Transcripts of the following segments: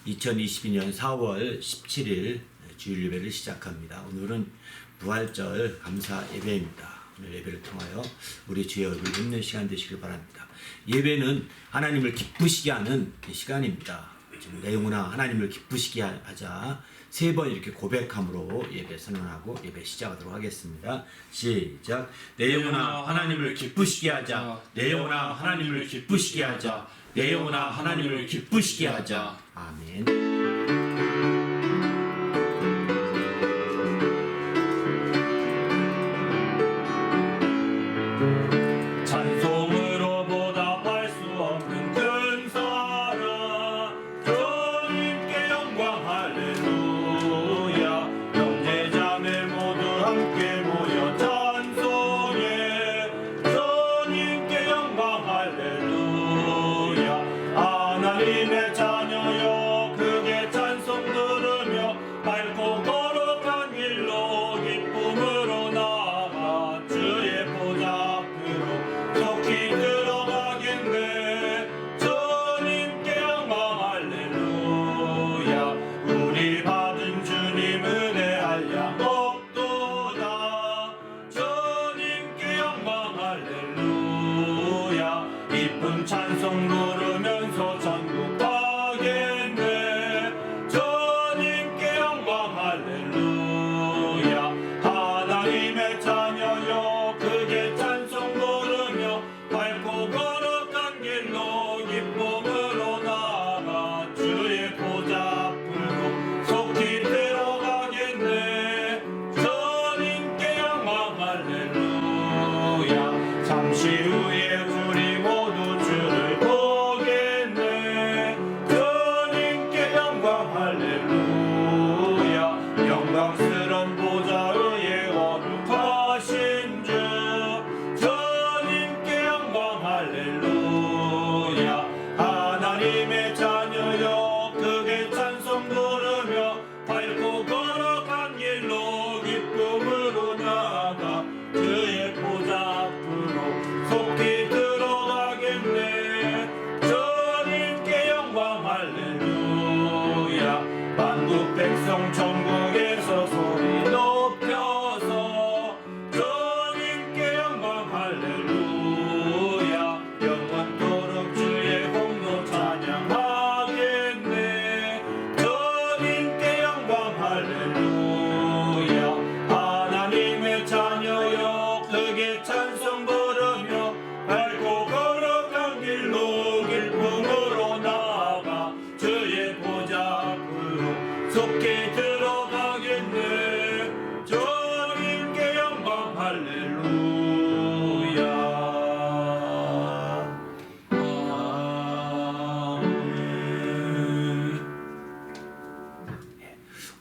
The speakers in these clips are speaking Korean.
2022년 4월 17일 주일 예배를 시작합니다. 오늘은 부활절 감사 예배입니다. 오늘 예배를 통하여 우리 주의 얼굴 뵙는 시간 되시길 바랍니다. 예배는 하나님을 기쁘시게 하는 시간입니다. 지금 내 영혼아 하나님을 기쁘시게 하자 3번 이렇게 고백함으로 예배 선언하고 예배 시작하도록 하겠습니다. 시작. 내 영혼아 하나님을 기쁘시게 하자. 내 영혼아 하나님을 기쁘시게 하자. 내 영혼아 하나님을 기쁘시게 하자. 아멘. 찬송으로 보답할 수 없는 큰 사랑 주님께 영광 할렐루야. 형제자매 모두 함께 모여 찬송해 주님께 영광 할렐루야. 하나님의 자녀여 크게 찬송 들으며 밝고 거룩한 길로 기쁨으로 나아가 주의 보좌 앞으로 속히 들어가겠네. 주님께 영광 할렐루야. 우리 받은 주님 은혜 한량 없도다. 주님께 영광 할렐루야. 이쁜 찬송 부르면서 천국 가겠네. 주님께 영광 할렐루야. 하나님의 자녀여 크게 찬송 부르며 밝고 거룩한 길로 기쁨으로 나아가 주의 보좌 앞으로 속히 들어가겠네. 주님께 영광 할렐루야. 잠시 후에 우리 모두 주를 보겠네. 주님께 영광 할렐루야. 영광스런 보좌 위에 거룩하신 주 주님께 영광 할렐루야. 하나님의 자녀여 크게 찬송 부르며 밝고 거룩한 길로 기쁨으로 나아가 주의 보좌 앞으로 속히 들어가겠네. 주님께 영광 할렐루야. 만국 백성 천국에서 소리 높여서 주님께 영광 할렐루야. 영원토록 주의 공로 찬양하겠네. 주님께 영광 할렐루야. 하나님의 자녀여 크게 찬송 부르며 밝고 거룩한 길로 기쁨으로 나아가 주의 보좌 앞으로 속히 들어가겠네. 주님께 영광 할렐루야. 아멘.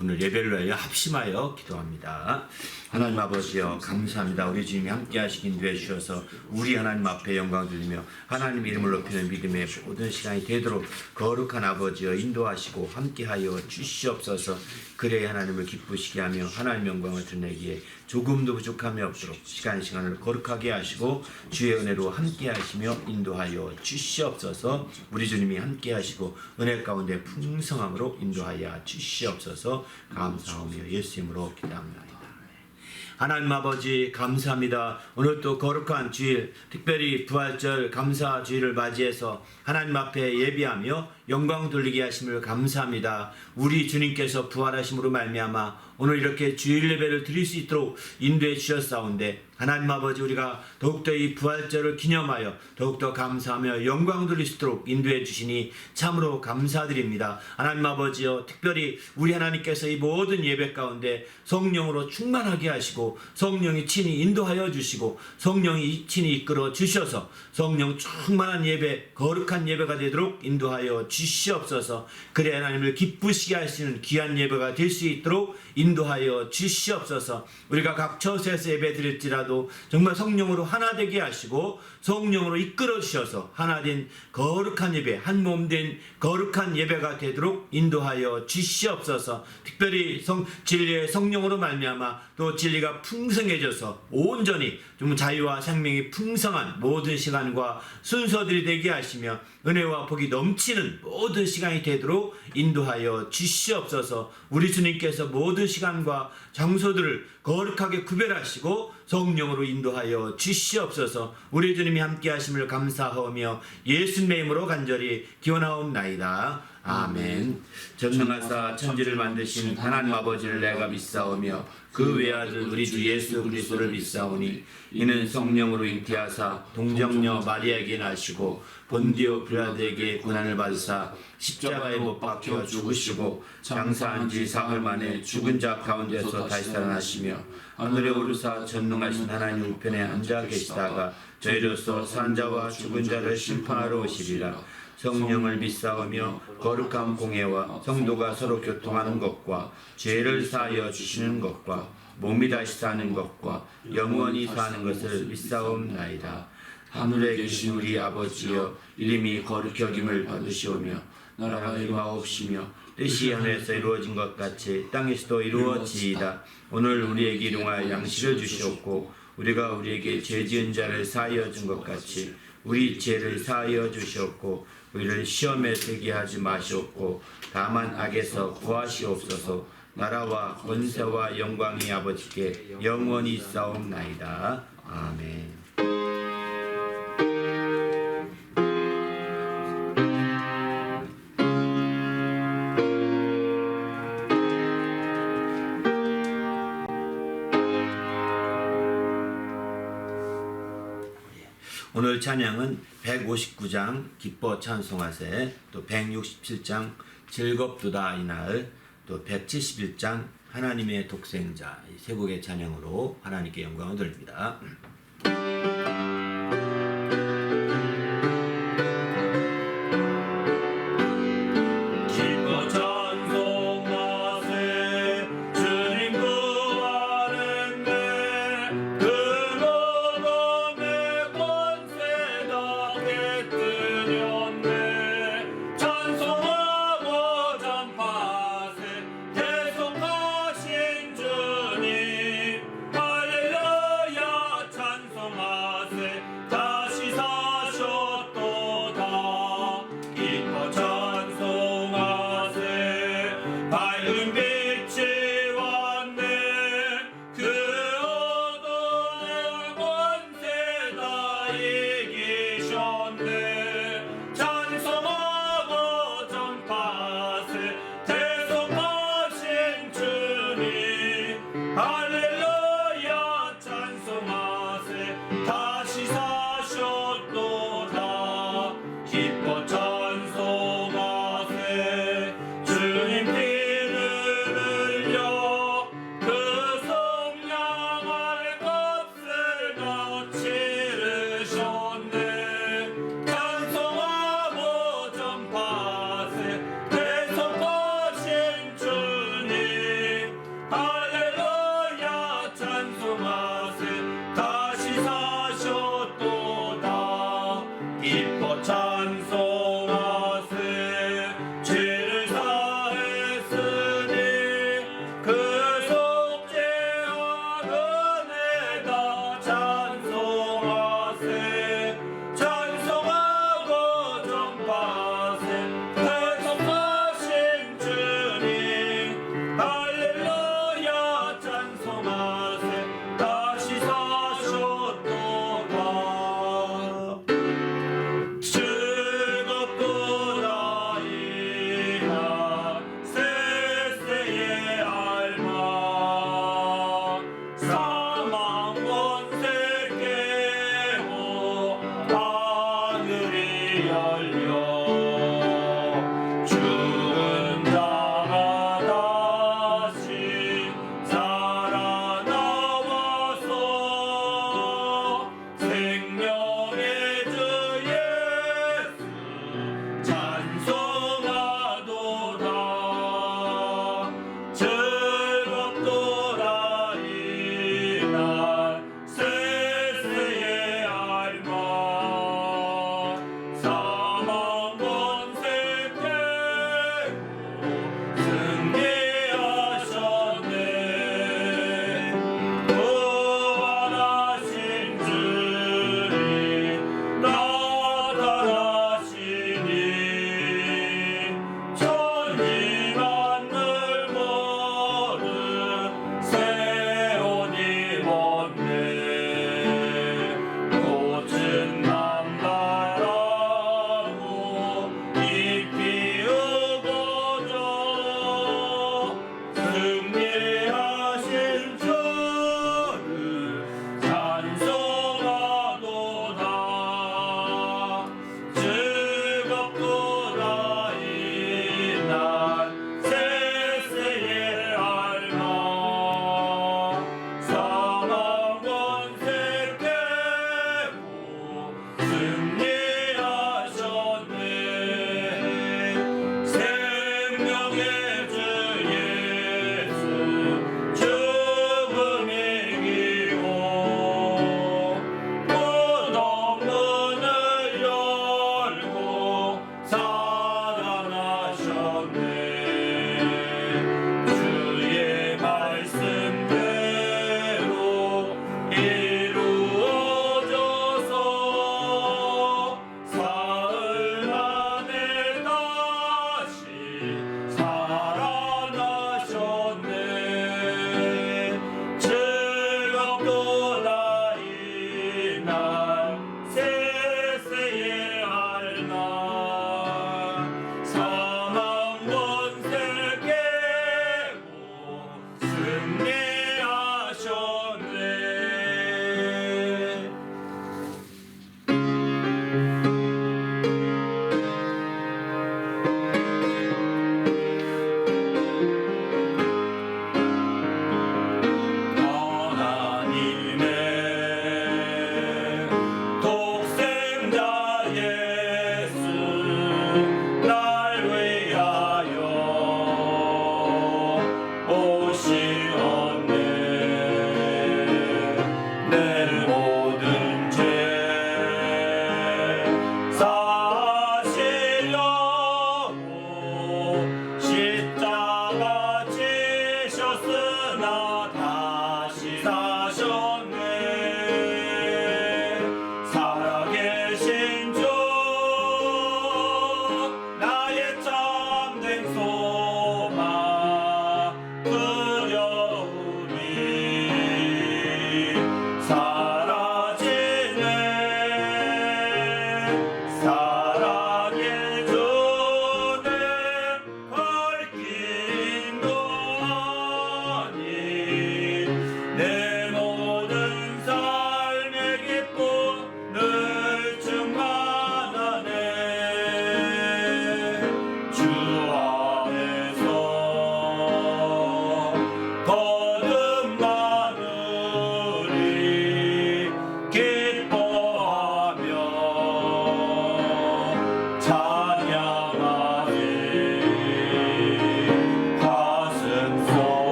오늘 예배를 위하여 합심하여 기도합니다. 하나님 아버지여 감사합니다. 우리 주님이 함께 하시기 인도해 주셔서 우리 하나님 앞에 영광 드리며 하나님 이름을 높이는 믿음의 모든 시간이 되도록 거룩한 아버지여 인도하시고 함께하여 주시옵소서. 그래야 하나님을 기쁘시게 하며 하나님 영광을 드러내기에 조금도 부족함이 없도록 시간을 거룩하게 하시고 주의 은혜로 함께 하시며 인도하여 주시옵소서. 우리 주님이 함께 하시고 은혜 가운데 풍성함으로 인도하여 주시옵소서. 감사하며 예수 이름으로 기도합니다. 하나님 아버지 감사합니다. 오늘 또 거룩한 주일 특별히 부활절 감사 주일을 맞이해서 하나님 앞에 예비하며 영광 돌리게 하심을 감사합니다. 우리 주님께서 부활하심으로 말미암아 오늘 이렇게 주일 예배를 드릴 수 있도록 인도해 주셨사온데 하나님 아버지 우리가 더욱더 이 부활절을 기념하여 더욱더 감사하며 영광 돌릴 수 있도록 인도해 주시니 참으로 감사드립니다. 하나님 아버지여 특별히 우리 하나님께서 이 모든 예배 가운데 성령으로 충만하게 하시고 성령이 친히 인도하여 주시고 성령이 친히 이끌어 주셔서 성령 충만한 예배 거룩한 예배가 되도록 인도하여 주시옵소서. 그래 하나님을 기쁘시게 하시는 귀한 예배가 될 수 있도록 인도하여 주시옵소서. 우리가 각 처소에서 예배드릴지라도 정말 성령으로 하나 되게 하시고 성령으로 이끌어 주셔서 하나된 거룩한 예배, 한 몸된 거룩한 예배가 되도록 인도하여 주시옵소서. 특별히 진리의 성령으로 말미암아 또 진리가 풍성해져서 온전히 좀 자유와 생명이 풍성한 모든 시간과 순서들이 되게 하시며 은혜와 복이 넘치는 모든 시간이 되도록 인도하여 주시옵소서. 우리 주님께서 모든 시간과 장소들을 거룩하게 구별하시고 성령으로 인도하여 주시옵소서. 우리 주님이 함께 하심을 감사하며 예수님의 이름으로 간절히 기원하옵나이다. 아멘. 전능하사 천지를 만드신 하나님 아버지를 내가 믿사오며 그 외아들 우리 주 예수 그리스도를 믿사오니 이는 성령으로 잉태하사 동정녀 마리아에게 나시고 본디오 빌라도에게 고난을 받으사 십자가에 못 박혀 죽으시고 장사한 지 사흘 만에 죽은 자 가운데서 다시 살아나시며 하늘에 오르사 전능하신 하나님 우편에 앉아 계시다가 저희로서 산 자와 죽은 자를 심판하러 오시리라. 성령을 믿사오며 거룩한 공예와 성도가 서로 교통하는 것과 죄를 사하여 주시는 것과 몸이 다시 사는 것과 영원히 사는 것을 믿사옵나이다. 하늘에 계신 우리 아버지여 이름이 거룩히 여김을 받으시오며 나라가 이루하옵시며 뜻이 하늘에서 이루어진 것 같이 땅에서도 이루어지이다. 오늘 우리에게 일용할 양식을 주시옵고 우리가 우리에게 죄 지은 자를 사하여 준 것 같이 우리 죄를 사하여 주시옵고 우리를 시험에 들게 하지 마시옵고 다만 악에서 구하시옵소서. 나라와 권세와 영광이 아버지께 영원히 있사옵나이다. 아멘. 오늘 찬양은 159장 기뻐 찬송하세, 또 167장 즐겁도다 이날, 또 171장 하나님의 독생자, 이 세 곡의 찬양으로 하나님께 영광을 돌립니다. 치르셨네.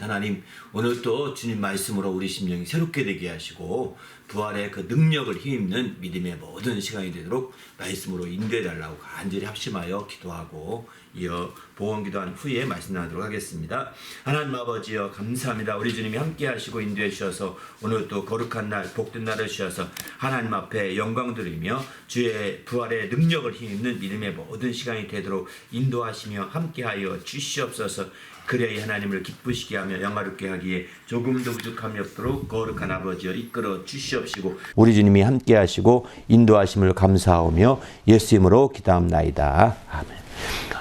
하나님 오늘 또 주님 말씀으로 우리 심령이 새롭게 되게 하시고 부활의 그 능력을 힘입는 믿음의 모든 시간이 되도록 말씀으로 인도해 달라고 간절히 합심하여 기도하고 이어 봉헌 기도한 후에 말씀 나누도록 하겠습니다. 하나님 아버지여 감사합니다. 우리 주님이 함께 하시고 인도해 주셔서 오늘 또 거룩한 날 복된 날을 주셔서 하나님 앞에 영광 드리며 주의 부활의 능력을 힘입는 믿음의 모든 시간이 되도록 인도하시며 함께하여 주시옵소서. 그래야 하나님을 기쁘시게 하며 영화롭게 하기에 조금도 부족함이 없도록 거룩한 아버지여 이끌어 주시옵시고 우리 주님이 함께 하시고 인도하심을 감사하며 예수 이름으로 기도합나이다. 아멘.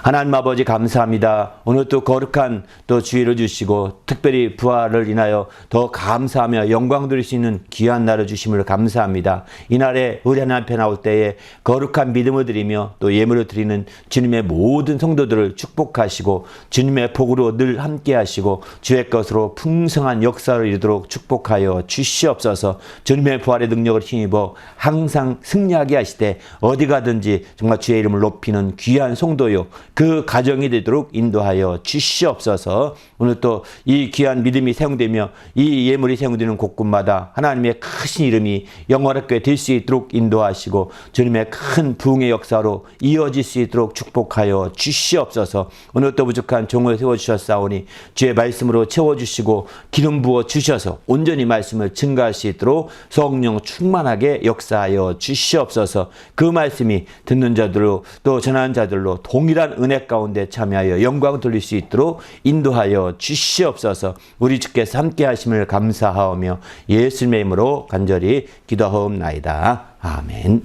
하나님 아버지 감사합니다. 오늘 또 거룩한 또 주의를 주시고 특별히 부활을 인하여 더 감사하며 영광 드릴 수 있는 귀한 날을 주심을 감사합니다. 이날에 우리 하나님 앞에 나올 때에 거룩한 믿음을 드리며 또 예물을 드리는 주님의 모든 성도들을 축복하시고 주님의 복으로 늘 함께 하시고 주의 것으로 풍성한 역사를 이루도록 축복하여 주시옵소서. 주님의 부활의 능력을 힘입어 항상 승리하게 하시되 어디 가든지 정말 주의 이름을 높이는 귀한 성도요 그 가정이 되도록 인도하여 주시옵소서. 오늘 또 이 귀한 믿음이 사용되며 이 예물이 사용되는 곳곳마다 하나님의 크신 이름이 영원하게 될 수 있도록 인도하시고 주님의 큰 부흥의 역사로 이어질 수 있도록 축복하여 주시옵소서. 오늘 또 부족한 종을 세워주셨사오니 주의 말씀으로 채워주시고 기름 부어 주셔서 온전히 말씀을 증가할 수 있도록 성령 충만하게 역사하여 주시옵소서. 그 말씀이 듣는 자들로 또 전하는 자들로 동일한 은혜 가운데 참여하여 영광 돌릴 수 있도록 인도하여 주시옵소서. 우리 주께서 함께 하심을 감사하오며 예수님의 이름으로 간절히 기도하옵나이다. 아멘.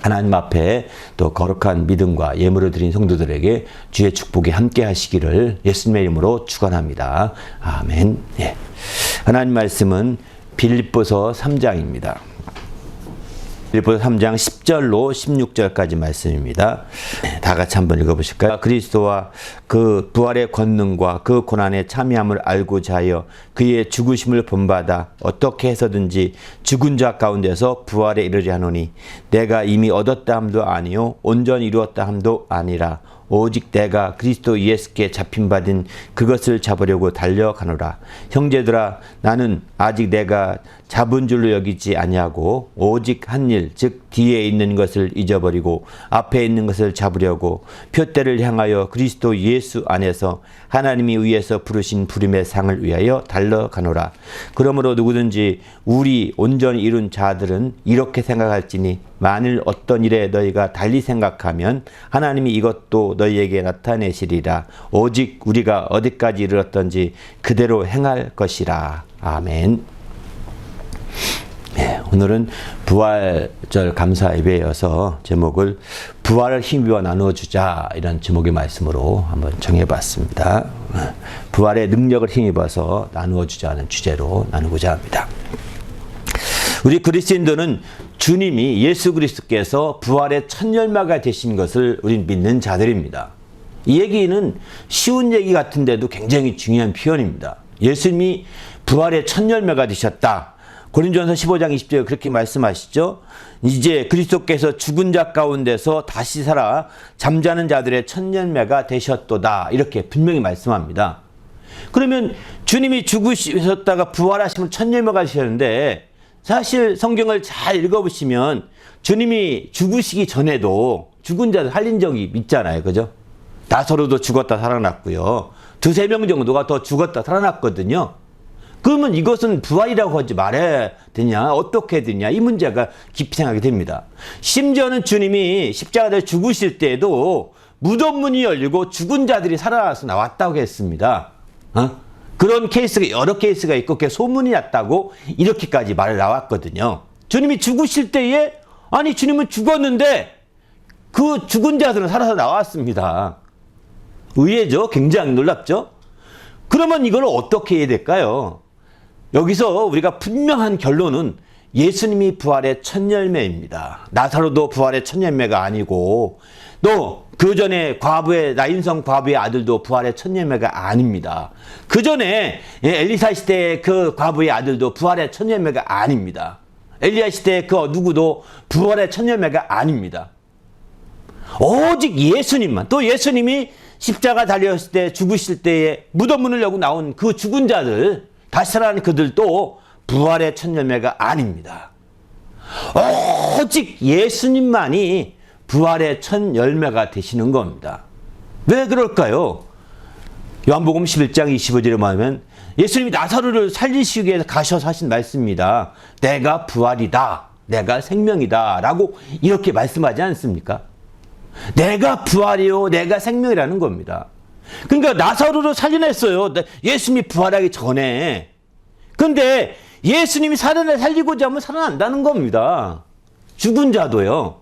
하나님 앞에 또 거룩한 믿음과 예물을 드린 성도들에게 주의 축복이 함께 하시기를 예수님의 이름으로 축원합니다. 아멘. 예. 하나님 말씀은 빌립보서 3장입니다. 빌립보서 3장 10절로 16절까지 말씀입니다. 다 같이 한번 읽어보실까요? 그리스도와 그 부활의 권능과 그 고난에 참여함을 알고자 하여 그의 죽으심을 본받아 어떻게 해서든지 죽은 자 가운데서 부활에 이르려 하노니 내가 이미 얻었다 함도 아니요 온전히 이루었다 함도 아니라 오직 내가 그리스도 예수께 잡힌받은 그것을 잡으려고 달려가노라. 형제들아 나는 아직 내가 잡은 줄로 여기지 아니하고 오직 한 일 즉 뒤에 있는 것을 잊어버리고 앞에 있는 것을 잡으려고 표대를 향하여 그리스도 예수 안에서 하나님이 위에서 부르신 부름의 상을 위하여 달려가노라. 그러므로 누구든지 우리 온전히 이룬 자들은 이렇게 생각할지니 만일 어떤 일에 너희가 달리 생각하면 하나님이 이것도 너희에게 나타내시리라. 오직 우리가 어디까지 이르렀던지 그대로 행할 것이라. 아멘. 네, 오늘은 부활절 감사 예배에 이어서 제목을 부활을 힘입어 나누어주자 이런 제목의 말씀으로 한번 정해봤습니다. 부활의 능력을 힘입어서 나누어주자는 주제로 나누고자 합니다. 우리 그리스도인들은 주님이 예수 그리스도께서 부활의 첫 열매가 되신 것을 우린 믿는 자들입니다. 이 얘기는 쉬운 얘기 같은데도 굉장히 중요한 표현입니다. 예수님이 부활의 첫 열매가 되셨다. 고린도전서 15장 20절에 그렇게 말씀하시죠. 이제 그리스도께서 죽은 자 가운데서 다시 살아 잠자는 자들의 첫 열매가 되셨도다. 이렇게 분명히 말씀합니다. 그러면 주님이 죽으셨다가 부활하시면 첫 열매가 되셨는데 사실 성경을 잘 읽어보시면 주님이 죽으시기 전에도 죽은 자들 살린 적이 있잖아요. 그죠? 나사로도 죽었다 살아났고요. 2-3명 정도가 더 죽었다 살아났거든요. 그러면 이것은 부활이라고 하지 말아야 되냐? 어떻게 되냐? 이 문제가 깊이 생각이 됩니다. 심지어는 주님이 십자가에 죽으실 때에도 무덤 문이 열리고 죽은 자들이 살아나서 나왔다고 했습니다. 그런 케이스가 여러 케이스가 있고 그게 소문이 났다고 이렇게까지 말을 나왔거든요. 주님이 죽으실 때에 아니 주님은 죽었는데 그 죽은 자들은 살아서 나왔습니다. 의외죠? 굉장히 놀랍죠? 그러면 이걸 어떻게 해야 될까요? 여기서 우리가 분명한 결론은 예수님이 부활의 첫 열매입니다. 나사로도 부활의 첫 열매가 아니고 또 그 전에 나인성 과부의 아들도 부활의 첫 열매가 아닙니다. 그 전에 엘리사 시대의 그 과부의 아들도 부활의 첫 열매가 아닙니다. 엘리야 시대의 그 누구도 부활의 첫 열매가 아닙니다. 오직 예수님만, 또 예수님이 십자가 달렸을 때 죽으실 때에 무덤 문을 열고 나온 그 죽은 자들, 다시 살아난 그들도 부활의 첫 열매가 아닙니다. 오직 예수님만이 부활의 첫 열매가 되시는 겁니다. 왜 그럴까요? 요한복음 11장 25절에 보면 예수님이 나사로를 살리시기 위해서 가셔서 하신 말씀입니다. 내가 부활이다. 내가 생명이다. 라고 이렇게 말씀하지 않습니까? 내가 부활이요. 내가 생명이라는 겁니다. 그러니까 나사로를 살려냈어요. 예수님이 부활하기 전에. 근데 예수님이 살리고자 하면 살아난다는 겁니다. 죽은 자도요.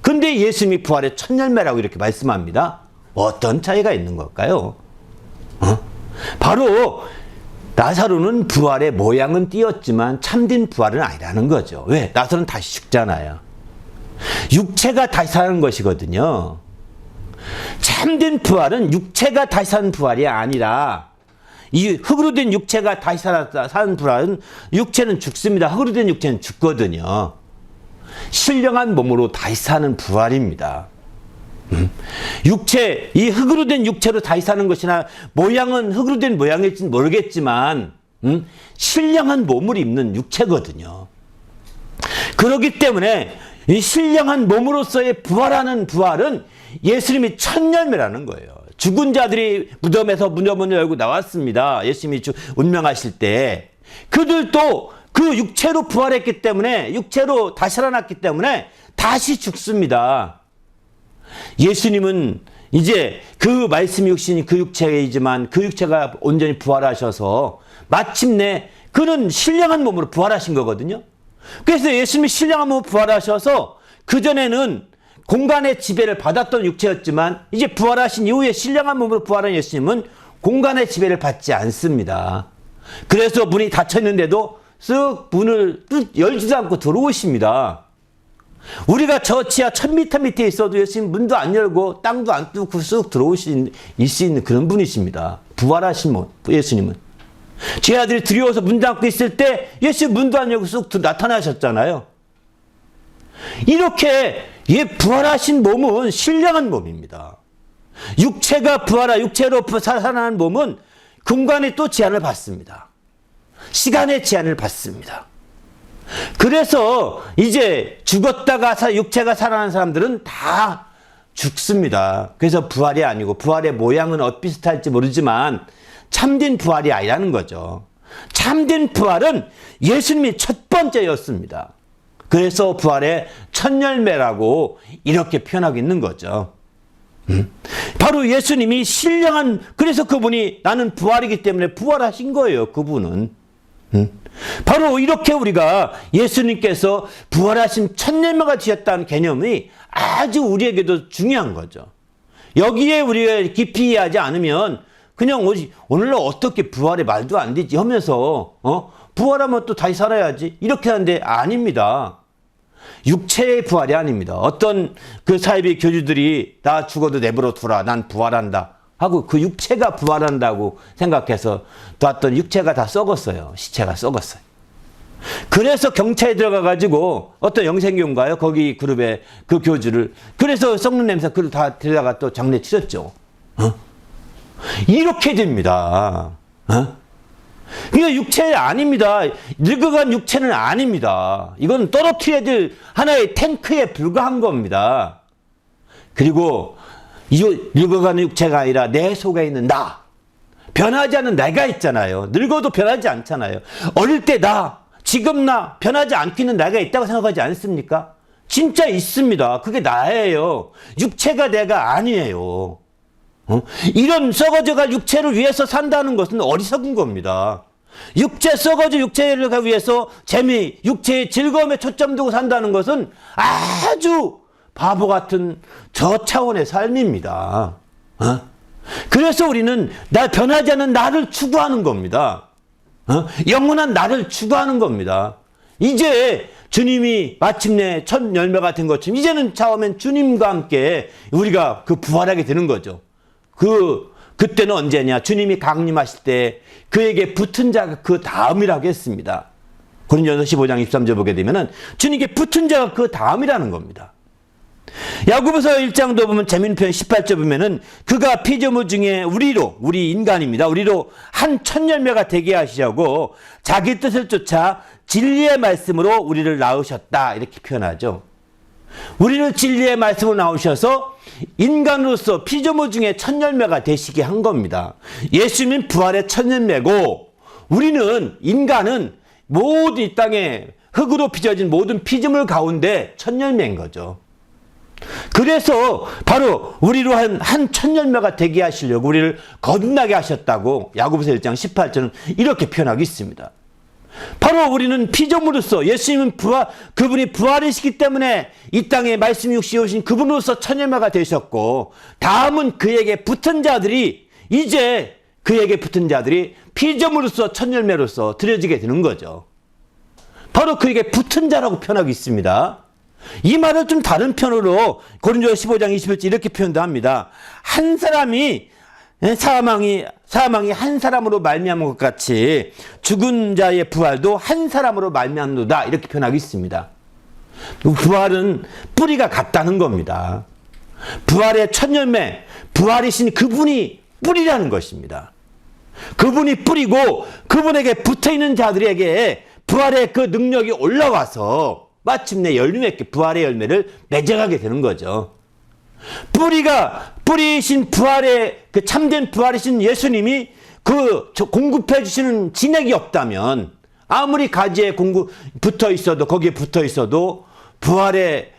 근데 예수님이 부활의 첫 열매라고 이렇게 말씀합니다. 어떤 차이가 있는 걸까요? 바로 나사로는 부활의 모양은 띄었지만 참된 부활은 아니라는 거죠. 왜? 나사로는 다시 죽잖아요. 육체가 다시 사는 것이거든요. 참된 부활은 육체가 다시 사는 부활이 아니라 이 흙으로 된 육체가 다시 사는 부활은 육체는 죽습니다. 흙으로 된 육체는 죽거든요. 신령한 몸으로 다시 사는 부활입니다. 육체, 이 흙으로 된 육체로 다시 사는 것이나 모양은 흙으로 된 모양일지는 모르겠지만 신령한 몸을 입는 육체거든요. 그렇기 때문에 이 신령한 몸으로서의 부활하는 부활은 예수님이 첫 열매라는 거예요. 죽은 자들이 무덤에서 무덤을 열고 나왔습니다. 예수님이 운명하실 때 그들도 그 육체로 부활했기 때문에 육체로 다시 살아났기 때문에 다시 죽습니다. 예수님은 이제 그 말씀이 육신이 그 육체이지만 그 육체가 온전히 부활하셔서 마침내 그는 신령한 몸으로 부활하신 거거든요. 그래서 예수님이 신령한 몸으로 부활하셔서 그전에는 공간의 지배를 받았던 육체였지만 이제 부활하신 이후에 신령한 몸으로 부활한 예수님은 공간의 지배를 받지 않습니다. 그래서 문이 닫혀 있는데도 쓱 문을 열지도 않고 들어오십니다. 우리가 저 지하 1000m 밑에 있어도 예수님 문도 안 열고 땅도 안 뚫고 쓱 들어오실 수 있는 그런 분이십니다. 부활하신 예수님은. 제 아들이 두려워서 문 닫고 있을 때 예수님 문도 안 열고 쓱 나타나셨잖아요. 이렇게 부활하신 몸은 신령한 몸입니다. 육체가 육체로 살아나는 몸은 공간에 또 제한을 받습니다. 시간의 제한을 받습니다. 그래서 이제 죽었다가 육체가 살아나는 사람들은 다 죽습니다. 그래서 부활이 아니고 부활의 모양은 비슷할지 모르지만 참된 부활이 아니라는 거죠. 참된 부활은 예수님이 첫 번째였습니다. 그래서 부활의 첫 열매라고 이렇게 표현하고 있는 거죠. 바로 예수님이 신령한, 그래서 그분이 나는 부활이기 때문에 부활하신 거예요. 그분은. 바로 이렇게 우리가 예수님께서 부활하신 첫 열매가 되셨다는 개념이 아주 우리에게도 중요한 거죠. 여기에 우리가 깊이 이해하지 않으면 그냥 오늘날 어떻게 부활의 말도 안 되지 하면서 부활하면 또 다시 살아야지 이렇게 하는데 아닙니다. 육체의 부활이 아닙니다. 어떤 그 사이비 교주들이 나 죽어도 내버려 두라 난 부활한다 하고 그 육체가 부활한다고 생각해서 놨던 육체가 다 썩었어요. 시체가 썩었어요. 그래서 경찰에 들어가가지고 어떤 영생교인가요? 거기 그룹에 그 교주를 그래서 썩는 냄새 그걸 다 데려다가 또 장례 치렀죠. 이렇게 됩니다. 이게 육체 아닙니다. 늙어간 육체는 아닙니다. 이건 떨어뜨려야 될 하나의 탱크에 불과한 겁니다. 그리고 이 늙어가는 육체가 아니라 내 속에 있는 나, 변하지 않는 내가 있잖아요. 늙어도 변하지 않잖아요. 어릴 때 나, 지금 나, 변하지 않고 있는 내가 있다고 생각하지 않습니까? 진짜 있습니다. 그게 나예요. 육체가 내가 아니에요. 이런 썩어져갈 육체를 위해서 산다는 것은 어리석은 겁니다. 육체 썩어져 육체를 위해서 육체의 즐거움에 초점 두고 산다는 것은 아주 바보 같은 저 차원의 삶입니다. 그래서 우리는 변하지 않는 나를 추구하는 겁니다. 영원한 나를 추구하는 겁니다. 이제 주님이 마침내 첫 열매가 된 것처럼 이제는 처음엔 주님과 함께 우리가 부활하게 되는 거죠. 그때는 언제냐? 주님이 강림하실 때 그에게 붙은 자가 그 다음이라고 했습니다. 고린도전서 15장 23절 보게 되면은 주님께 붙은 자가 그 다음이라는 겁니다. 야고보서 1장도 보면 재밌는 표현 18절 보면은 그가 피조물 중에 우리 인간입니다. 우리로 한 천열매가 되게 하시려고 자기 뜻을 쫓아 진리의 말씀으로 우리를 낳으셨다. 이렇게 표현하죠. 우리를 진리의 말씀으로 낳으셔서 인간으로서 피조물 중에 천열매가 되시게 한 겁니다. 예수님은 부활의 천열매고 우리는 인간은 모든 이 땅에 흙으로 빚어진 모든 피조물 가운데 천열매인 거죠. 그래서 바로 우리로 한 천열매가 되게 하시려고 우리를 거듭나게 하셨다고 야고보서 1장 18절은 이렇게 표현하고 있습니다. 바로 우리는 피조물로서 예수님은 그분이 부활이시기 때문에 이 땅에 말씀 육신이 오신 그분으로서 천열매가 되셨고 다음은 그에게 붙은 자들이 이제 그에게 붙은 자들이 피조물로서 천열매로서 드려지게 되는 거죠. 바로 그에게 붙은 자라고 표현하고 있습니다. 이 말을 좀 다른 편으로 고린도서 15장 21절 이렇게 표현도 합니다. 한 사람이 사망이 한 사람으로 말미암은 것 같이 죽은 자의 부활도 한 사람으로 말미암노다 이렇게 표현하고 있습니다. 부활은 뿌리가 같다는 겁니다. 부활의 첫 열매, 부활이신 그분이 뿌리라는 것입니다. 그분이 뿌리고 그분에게 붙어있는 자들에게 부활의 그 능력이 올라와서 마침내 부활의 열매를 맺어가게 되는 거죠. 뿌리신 부활의 그 참된 부활이신 예수님이 공급해 주시는 진액이 없다면 아무리 가지에 거기에 붙어 있어도 부활에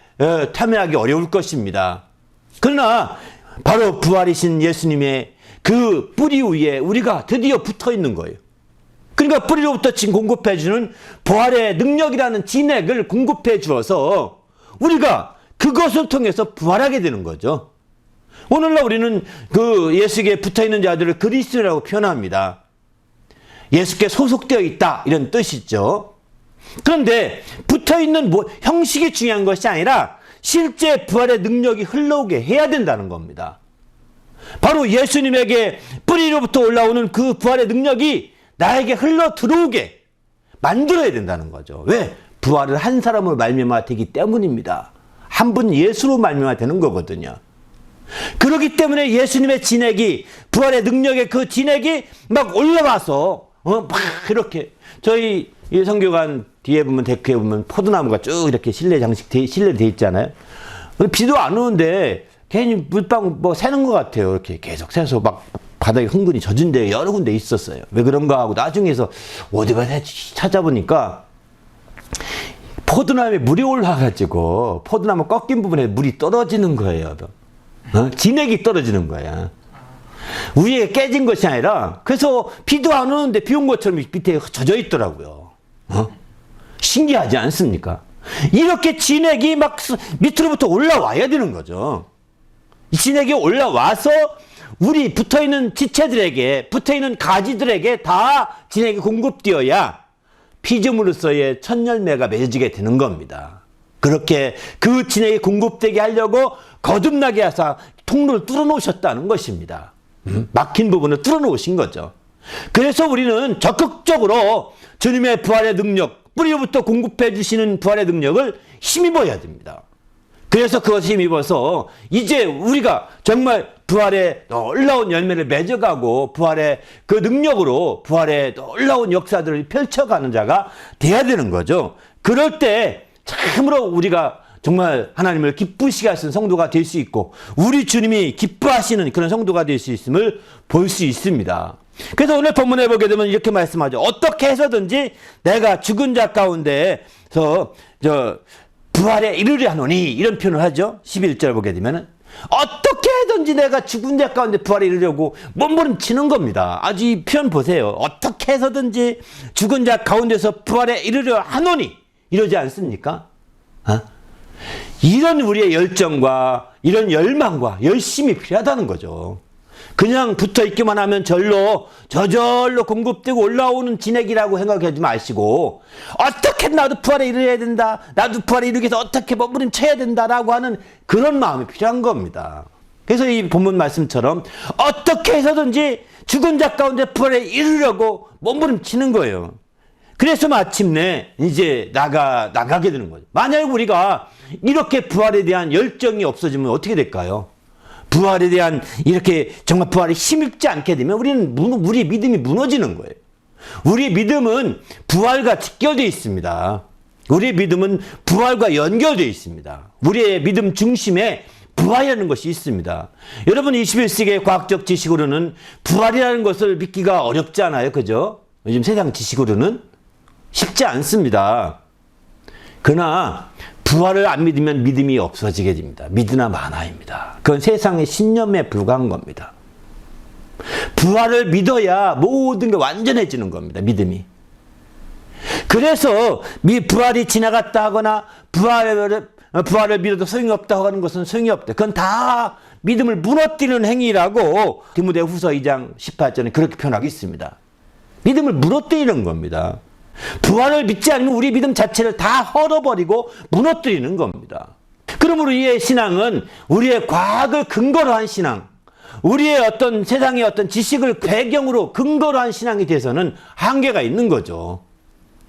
참여하기 어려울 것입니다. 그러나 바로 부활이신 예수님의 그 뿌리 위에 우리가 드디어 붙어 있는 거예요. 그러니까 뿌리로부터 공급해 주는 부활의 능력이라는 진액을 공급해 주어서 우리가 그것을 통해서 부활하게 되는 거죠. 오늘날 우리는 그 예수께 붙어 있는 자들을 그리스도라고 표현합니다. 예수께 소속되어 있다 이런 뜻이죠. 그런데 붙어 있는 형식이 중요한 것이 아니라 실제 부활의 능력이 흘러오게 해야 된다는 겁니다. 바로 예수님에게 뿌리로부터 올라오는 그 부활의 능력이 나에게 흘러 들어오게 만들어야 된다는 거죠. 왜? 부활을 한 사람으로 말미암아 되기 때문입니다. 한 분 예수로 말미암아 되는 거거든요. 그렇기 때문에 예수님의 진액이 부활의 능력의 그 진액이 막 올라와서 막 이렇게 저희 이 성교관 뒤에 보면 데크에 보면 포도나무가 쭉 이렇게 실내돼 있잖아요. 비도 안 오는데 괜히 물방 새는 것 같아요. 이렇게 계속 새서 막 바닥에 흥건히 젖은 데 여러 군데 있었어요. 왜 그런가 하고 나중에서 어디 가서 찾아보니까 포도나무에 물이 올라가지고 포도나무 꺾인 부분에 물이 떨어지는 거예요. 진액이 떨어지는 거야. 위에 깨진 것이 아니라 그래서 비도 안 오는데 비 온 것처럼 밑에 젖어 있더라고요. 신기하지 않습니까? 이렇게 진액이 막 밑으로부터 올라와야 되는 거죠. 이 진액이 올라와서 우리 붙어있는 지체들에게 붙어있는 가지들에게 다 진액이 공급되어야 피조물로서의 첫 열매가 맺어지게 되는 겁니다. 그렇게 그 진액이 공급되게 하려고 거듭나게 하사 통로를 뚫어놓으셨다는 것입니다. 막힌 부분을 뚫어놓으신 거죠. 그래서 우리는 적극적으로 주님의 부활의 능력, 뿌리로부터 공급해 주시는 부활의 능력을 힘입어야 됩니다. 그래서 그것을 힘입어서 이제 우리가 정말 부활의 놀라운 열매를 맺어가고 부활의 그 능력으로 부활의 놀라운 역사들을 펼쳐가는 자가 돼야 되는 거죠. 그럴 때 참으로 우리가 정말 하나님을 기쁘시게 하시는 성도가 될 수 있고 우리 주님이 기뻐하시는 그런 성도가 될 수 있음을 볼 수 있습니다. 그래서 오늘 본문에 보게 되면 이렇게 말씀하죠. 어떻게 해서든지 내가 죽은 자 가운데서 부활에 이르려 하노니 이런 표현을 하죠. 11절 보게 되면은 어떻게 해든지 내가 죽은 자 가운데 부활에 이르려고 몸부림치는 겁니다. 아주 이 표현 보세요. 어떻게 해서든지 죽은 자 가운데서 부활에 이르려 하노니 이러지 않습니까? 이런 우리의 열정과 이런 열망과 열심이 필요하다는 거죠. 그냥 붙어있기만 하면 저절로 공급되고 올라오는 진액이라고 생각하지 마시고 어떻게 나도 부활에 이르러야 된다. 나도 부활에 이르기 위해서 어떻게 몸부림쳐야 된다라고 하는 그런 마음이 필요한 겁니다. 그래서 이 본문 말씀처럼 어떻게 해서든지 죽은 자 가운데 부활에 이르려고 몸부림치는 거예요. 그래서 마침내 이제 나가게 되는 거죠. 만약에 우리가 이렇게 부활에 대한 열정이 없어지면 어떻게 될까요? 부활에 대한 이렇게 정말 부활에 힘입지 않게 되면 우리의 믿음이 무너지는 거예요. 우리의 믿음은 부활과 직결되어 있습니다. 우리의 믿음은 부활과 연결되어 있습니다. 우리의 믿음 중심에 부활이라는 것이 있습니다. 여러분 21세기의 과학적 지식으로는 부활이라는 것을 믿기가 어렵지 않아요? 그죠? 요즘 세상 지식으로는 쉽지 않습니다. 그러나 부활을 안 믿으면 믿음이 없어지게 됩니다. 믿으나 마나입니다. 그건 세상의 신념에 불과한 겁니다. 부활을 믿어야 모든 게 완전해지는 겁니다. 믿음이. 그래서 부활이 지나갔다 하거나 부활을 믿어도 소용이 없다고 하는 것은 소용이 없다. 그건 다 믿음을 무너뜨리는 행위라고 디모데후서 2장 18절에 그렇게 표현하고 있습니다. 믿음을 무너뜨리는 겁니다. 부활을 믿지 않으면 우리 믿음 자체를 다 헐어버리고 무너뜨리는 겁니다. 그러므로 우리의 신앙은 우리의 과학을 근거로 한 신앙, 우리의 어떤 세상의 어떤 지식을 배경으로 근거로 한 신앙이 돼서는 한계가 있는 거죠.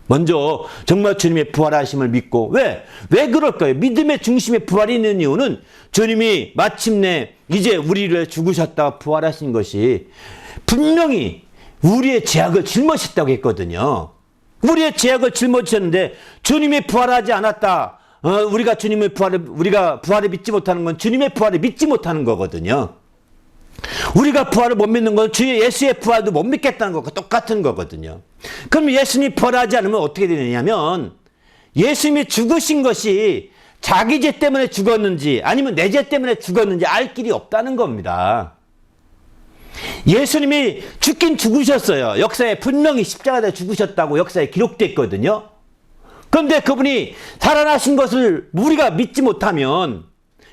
먼저 정말 주님의 부활하심을 믿고 왜 그럴까요? 믿음의 중심에 부활이 있는 이유는 주님이 마침내 이제 우리를 죽으셨다가 부활하신 것이 분명히 우리의 죄악을 짊어졌다고 했거든요. 우리의 죄악을 짊어지셨는데 주님이 부활하지 않았다. 우리가 부활을 믿지 못하는 건 주님의 부활을 믿지 못하는 거거든요. 우리가 부활을 못 믿는 건 주의 예수의 부활도 못 믿겠다는 것과 똑같은 거거든요. 그럼 예수님이 부활하지 않으면 어떻게 되느냐면 예수님이 죽으신 것이 자기 죄 때문에 죽었는지 아니면 내 죄 때문에 죽었는지 알 길이 없다는 겁니다. 예수님이 죽긴 죽으셨어요. 역사에 분명히 십자가에 죽으셨다고 역사에 기록됐거든요. 그런데 그분이 살아나신 것을 우리가 믿지 못하면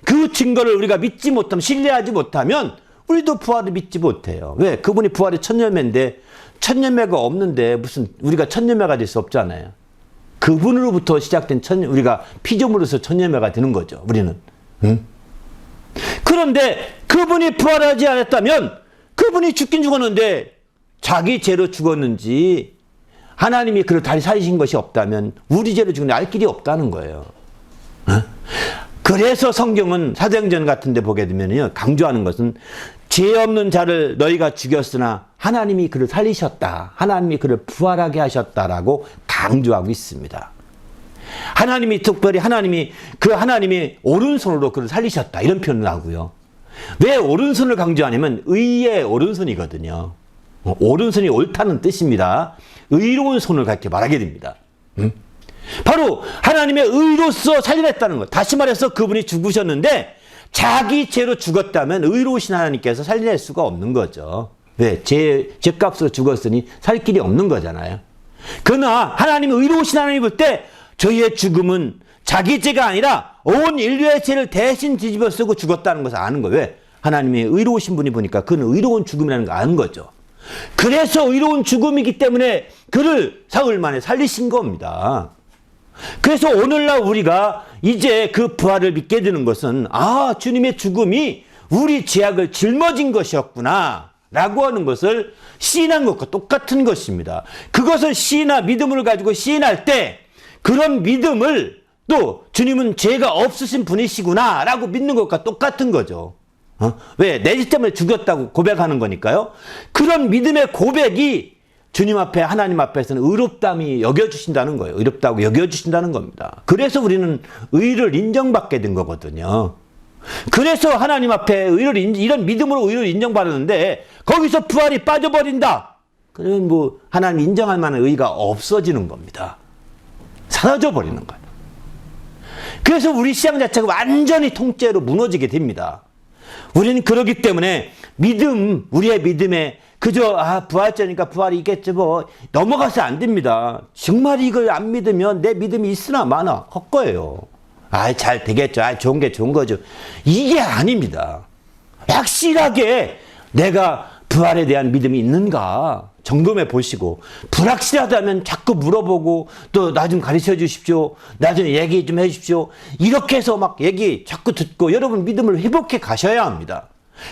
그 증거를 우리가 믿지 못하면 신뢰하지 못하면 우리도 부활을 믿지 못해요. 왜? 그분이 부활의 천년매인데 천년매가 없는데 무슨 우리가 천년매가 될 수 없잖아요. 그분으로부터 시작된 우리가 피조물로서 천년매가 되는 거죠. 우리는. 응? 그런데 그분이 부활하지 않았다면 그분이 죽긴 죽었는데 자기 죄로 죽었는지 하나님이 그를 다시 살리신 것이 없다면 우리 죄로 죽는데 알 길이 없다는 거예요. 응? 그래서 성경은 사도행전 같은 데 보게 되면요 강조하는 것은 죄 없는 자를 너희가 죽였으나 하나님이 그를 살리셨다. 하나님이 그를 부활하게 하셨다라고 강조하고 있습니다. 하나님이 특별히 하나님이 오른손으로 그를 살리셨다. 이런 표현을 하고요. 왜 오른손을 강조하냐면 의의 오른손이거든요. 오른손이 옳다는 뜻입니다. 의로운 손을 그렇게 말하게 됩니다. 바로 하나님의 의로서 살려냈다는 것. 다시 말해서 그분이 죽으셨는데 자기 죄로 죽었다면 의로우신 하나님께서 살려낼 수가 없는 거죠. 왜? 죄값으로 죽었으니 살 길이 없는 거잖아요. 그러나 하나님이 의로우신 하나님이 볼 때 저희의 죽음은 자기 죄가 아니라 온 인류의 죄를 대신 뒤집어 쓰고 죽었다는 것을 아는 거예요. 왜? 하나님이 의로우신 분이 보니까 그는 의로운 죽음이라는 걸 아는 거죠. 그래서 의로운 죽음이기 때문에 그를 사흘 만에 살리신 겁니다. 그래서 오늘날 우리가 이제 그 부활을 믿게 되는 것은 주님의 죽음이 우리 죄악을 짊어진 것이었구나 라고 하는 것을 시인한 것과 똑같은 것입니다. 그것을 믿음을 가지고 시인할 때 그런 믿음을 또 주님은 죄가 없으신 분이시구나 라고 믿는 것과 똑같은 거죠. 왜? 내 죄 때문에 죽였다고 고백하는 거니까요. 그런 믿음의 고백이 주님 앞에 하나님 앞에서는 의롭다고 여겨주신다는 거예요. 의롭다고 여겨주신다는 겁니다. 그래서 우리는 의를 인정받게 된 거거든요. 그래서 하나님 앞에 이런 믿음으로 의를 인정받았는데 거기서 부활이 빠져버린다. 그러면 하나님 인정할 만한 의가 없어지는 겁니다. 사라져 버리는 거예요. 그래서 우리 신앙 자체가 완전히 통째로 무너지게 됩니다. 우리는 그러기 때문에 우리의 믿음에 그저 부활절이니까 부활이 있겠지 넘어가서 안 됩니다. 정말 이걸 안 믿으면 내 믿음이 있으나 마나 헛거예요. 잘 되겠죠. 좋은 게 좋은 거죠. 이게 아닙니다. 확실하게 내가 부활에 대한 믿음이 있는가 점검해 보시고 불확실하다면 자꾸 물어보고 또 나 좀 가르쳐 주십시오. 나 좀 얘기 좀 해 주십시오. 이렇게 해서 막 얘기 자꾸 듣고 여러분 믿음을 회복해 가셔야 합니다.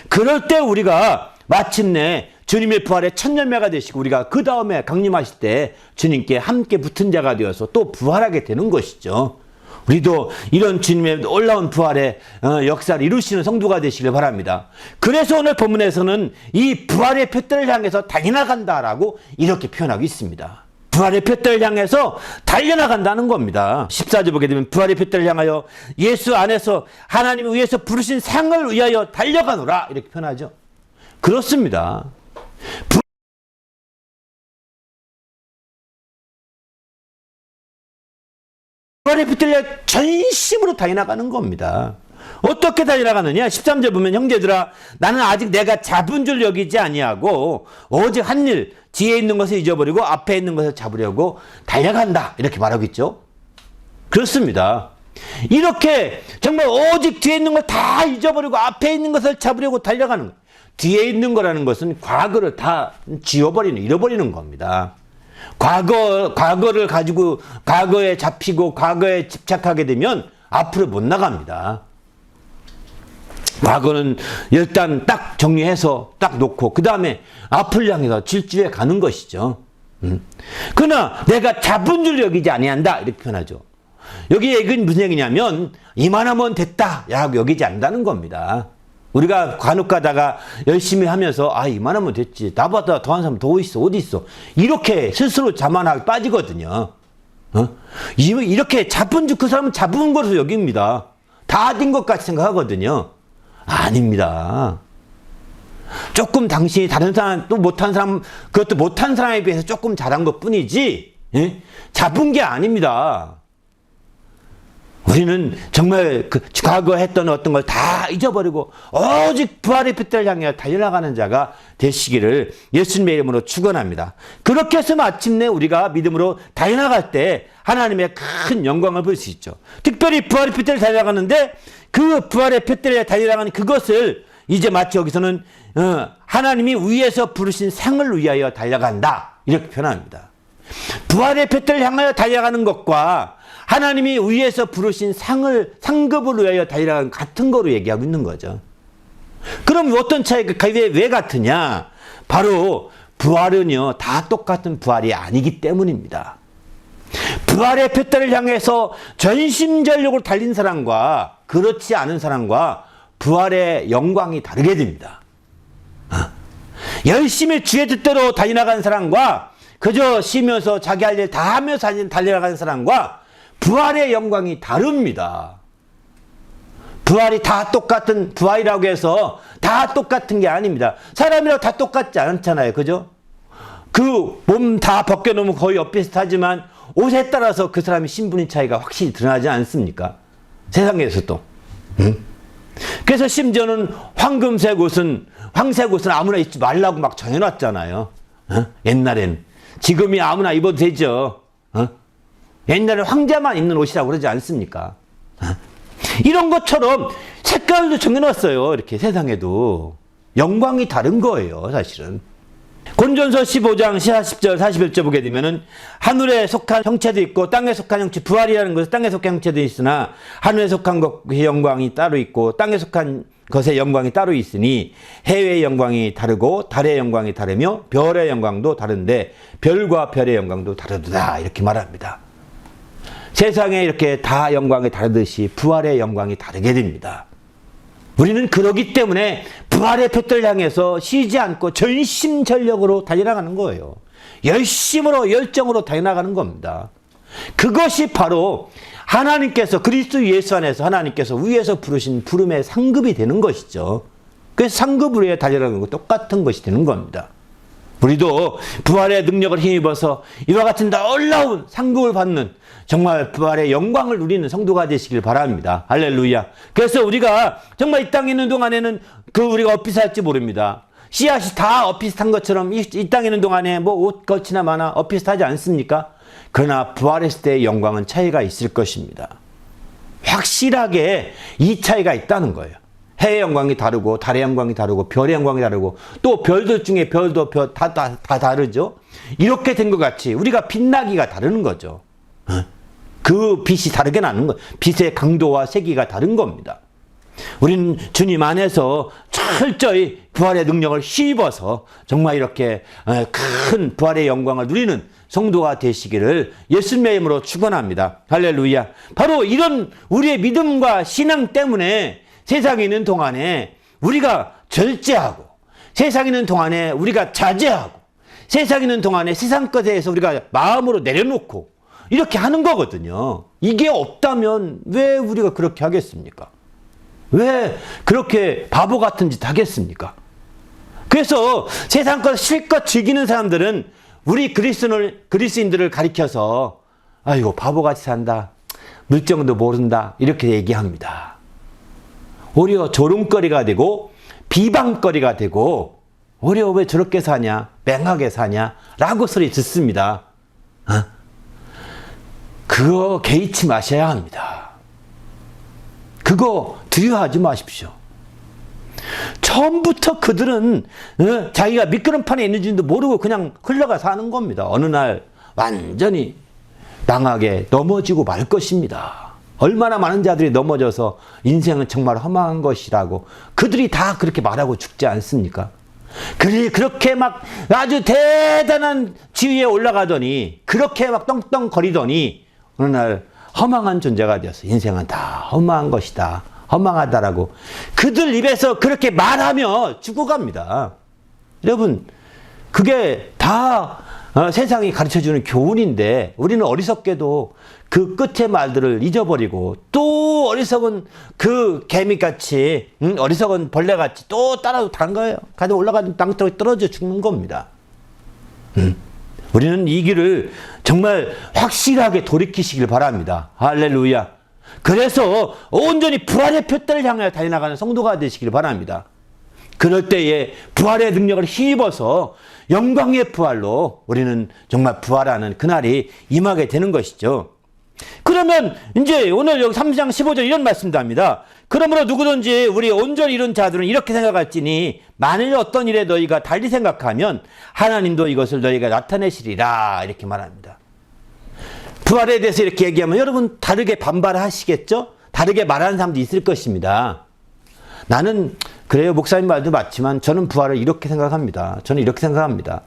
그럴 때 우리가 마침내 주님의 부활의 첫 열매가 되시고 우리가 그 다음에 강림하실 때 주님께 함께 붙은 자가 되어서 또 부활하게 되는 것이죠. 우리도 이런 주님의 놀라운 부활의 역사를 이루시는 성도가 되시길 바랍니다. 그래서 오늘 본문에서는 이 부활의 표대를 향해서 달려나간다라고 이렇게 표현하고 있습니다. 부활의 표대를 향해서 달려나간다는 겁니다. 14절 보게 되면 부활의 표대를 향하여 예수 안에서 하나님이 위에서 부르신 상을 위하여 달려가노라 이렇게 표현하죠. 그렇습니다. 부활의 표대를 전심으로 달려나가는 겁니다. 어떻게 달려나가느냐? 13절 보면 형제들아 나는 아직 내가 잡은 줄 여기지 아니하고 오직 한 일 뒤에 있는 것을 잊어버리고 앞에 있는 것을 잡으려고 달려간다 이렇게 말하고 있죠. 그렇습니다. 이렇게 정말 오직 뒤에 있는 걸 다 잊어버리고 앞에 있는 것을 잡으려고 달려가는 거예요. 뒤에 있는 거라는 것은 과거를 다 지워버리는, 잃어버리는 겁니다. 과거를 가지고 과거에 잡히고 과거에 집착하게 되면 앞으로 못 나갑니다. 과거는 일단 딱 정리해서 딱 놓고 그 다음에 앞을 향해서 질주해 가는 것이죠. 그러나 내가 잡은 줄 여기지 아니한다 이렇게 표현하죠. 여기 얘기는 무슨 얘기냐면 이만하면 됐다 라고 여기지 않는다는 겁니다. 우리가 간혹 가다가 열심히 하면서 이만하면 됐지, 나보다 더한 사람 더 있어, 어디 있어, 이렇게 스스로 자만하게 빠지거든요. 이렇게 잡은 줄 그 사람은 잡은 것으로 여깁니다. 다 된 것 같이 생각하거든요. 아닙니다. 조금 당신이 다른 사람, 또 못한 사람, 그것도 못한 사람에 비해서 조금 잘한 것 뿐이지, 잡은 게 아닙니다. 우리는 정말 그 과거 했던 어떤 걸 다 잊어버리고 오직 부활의 표대를 향해 달려나가는 자가 되시기를 예수님의 이름으로 축원합니다. 그렇게 해서 마침내 우리가 믿음으로 달려나갈 때 하나님의 큰 영광을 볼 수 있죠. 특별히 부활의 표대를 달려나가는데 그 부활의 표대를 달려나가는 그것을 이제 마치 여기서는 하나님이 위에서 부르신 상을 위하여 달려간다 이렇게 표현합니다. 부활의 표대를 향하여 달려가는 것과 하나님이 위에서 부르신 상급을 위하여 달려가는 같은 거로 얘기하고 있는 거죠. 그럼 어떤 차이가 왜 같으냐? 바로 부활은요 다 똑같은 부활이 아니기 때문입니다. 부활의 표대를 향해서 전심전력으로 달린 사람과 그렇지 않은 사람과 부활의 영광이 다르게 됩니다. 열심히 주의 뜻대로 달려나가는 사람과 그저 쉬면서 자기 할 일 다 하면서 달려나가는 사람과 부활의 영광이 다릅니다. 부활이 다 똑같은, 부활이라고 해서 다 똑같은 게 아닙니다. 사람이라고 다 똑같지 않잖아요. 그죠? 그 몸 다 벗겨놓으면 거의 엇비슷하지만 옷에 따라서 그 사람의 신분의 차이가 확실히 드러나지 않습니까? 세상에서도. 그래서 심지어는 황색 옷은 아무나 입지 말라고 막 정해놨잖아요. 옛날엔. 지금이 아무나 입어도 되죠. 옛날에 황제만 입는 옷이라고 그러지 않습니까? 이런 것처럼 색깔도 정해놨어요. 이렇게 세상에도. 영광이 다른 거예요, 사실은. 고린도전서 15장 40절 41절 보게 되면은 하늘에 속한 형체도 있고 땅에 속한 형체, 부활이라는 것은 땅에 속한 형체도 있으나 하늘에 속한 것의 영광이 따로 있고 땅에 속한 것의 영광이 따로 있으니 해의 영광이 다르고 달의 영광이 다르며 별의 영광도 다른데 별과 별의 영광도 다르다 이렇게 말합니다. 세상에 이렇게 다 영광이 다르듯이 부활의 영광이 다르게 됩니다. 우리는 그러기 때문에 부활의 표대를 향해서 쉬지 않고 전심전력으로 달려나가는 거예요. 열심으로 열정으로 달려나가는 겁니다. 그것이 바로 하나님께서 그리스도 예수 안에서 하나님께서 위에서 부르신 부름의 상급이 되는 것이죠. 그래서 상급을 위해 달려나가는 거 똑같은 것이 되는 겁니다. 우리도 부활의 능력을 힘입어서 이와 같은 놀라운 상급을 받는 정말 부활의 영광을 누리는 성도가 되시길 바랍니다. 할렐루야. 그래서 우리가 정말 이 땅에 있는 동안에는 우리가 엇비슷할지 모릅니다. 씨앗이 다 엇비슷한 것처럼 이 땅에 있는 동안에 뭐 옷 겉이나 마나 엇비슷하지 않습니까? 그러나 부활했을 때의 영광은 차이가 있을 것입니다. 확실하게 이 차이가 있다는 거예요. 해의 영광이 다르고 달의 영광이 다르고 별의 영광이 다르고 또 별들 중에 별도 다 다르죠. 이렇게 된 것 같이 우리가 빛나기가 다른 거죠. 그 빛이 다르게 나는 거, 빛의 강도와 세기가 다른 겁니다. 우리는 주님 안에서 철저히 부활의 능력을 힘입어서 정말 이렇게 큰 부활의 영광을 누리는 성도가 되시기를 예수님의 이름으로 축원합니다. 할렐루야. 바로 이런 우리의 믿음과 신앙 때문에 세상에 있는 동안에 우리가 절제하고, 세상에 있는 동안에 우리가 자제하고, 세상에 있는 동안에 세상 것에 대해서 우리가 마음으로 내려놓고 이렇게 하는 거거든요. 이게 없다면 왜 우리가 그렇게 하겠습니까? 왜 그렇게 바보 같은 짓 하겠습니까? 그래서 세상 것 실컷 즐기는 사람들은 우리 그리스인들을 가리켜서 아이고 바보같이 산다, 물정도 모른다 이렇게 얘기합니다. 오히려 조롱거리가 되고 비방거리가 되고 오히려 왜 저렇게 사냐, 맹하게 사냐 라고 소리 듣습니다. 그거 개의치 마셔야 합니다. 그거 두려워하지 마십시오. 처음부터 그들은 자기가 미끄럼판에 있는지도 모르고 그냥 흘러가 사는 겁니다. 어느 날 완전히 망하게 넘어지고 말 것입니다. 얼마나 많은 자들이 넘어져서 인생은 정말 험한 것이라고 그들이 다 그렇게 말하고 죽지 않습니까? 그렇게 막 아주 대단한 지위에 올라가더니 그렇게 막 떵떵거리더니 어느 날 허망한 존재가 되어서 인생은 다 허망한 것이다, 허망하다라고 그들 입에서 그렇게 말하며 죽어갑니다. 여러분, 그게 다 세상이 가르쳐주는 교훈인데 우리는 어리석게도 그 끝의 말들을 잊어버리고 또 어리석은 그 개미같이 어리석은 벌레같이 또 따라도 단 거예요. 가다 올라가는 땅속에 떨어져 죽는 겁니다. 우리는 이 길을 정말 확실하게 돌이키시길 바랍니다. 할렐루야. 그래서 온전히 부활의 표대를 향하여 달려나가는 성도가 되시길 바랍니다. 그럴 때에 부활의 능력을 힘입어서 영광의 부활로 우리는 정말 부활하는 그날이 임하게 되는 것이죠. 그러면 이제 오늘 여기 3장 15절 이런 말씀도 합니다. 그러므로 누구든지 우리 온전히 이룬 자들은 이렇게 생각할지니 만일 어떤 일에 너희가 달리 생각하면 하나님도 이것을 너희가 나타내시리라 이렇게 말합니다. 부활에 대해서 이렇게 얘기하면 여러분 다르게 반발하시겠죠? 다르게 말하는 사람도 있을 것입니다. 나는 그래요, 목사님 말도 맞지만 저는 부활을 이렇게 생각합니다. 저는 이렇게 생각합니다.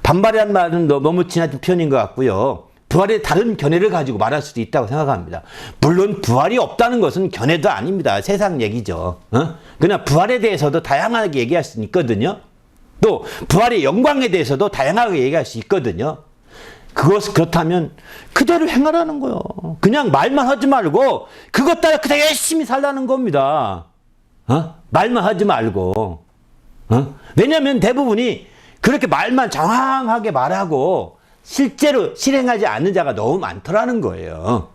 반발이라는 말은 너무 지나친 표현인 것 같고요. 부활의 다른 견해를 가지고 말할 수도 있다고 생각합니다. 물론 부활이 없다는 것은 견해도 아닙니다. 세상 얘기죠. 그러나 부활에 대해서도 다양하게 얘기할 수 있거든요. 또 부활의 영광에 대해서도 다양하게 얘기할 수 있거든요. 그렇다면 그대로 행하라는 거예요. 그냥 말만 하지 말고 그것 따라 그대로 열심히 살라는 겁니다. 말만 하지 말고. 왜냐하면 대부분이 그렇게 말만 장황하게 말하고 실제로 실행하지 않는 자가 너무 많더라는 거예요.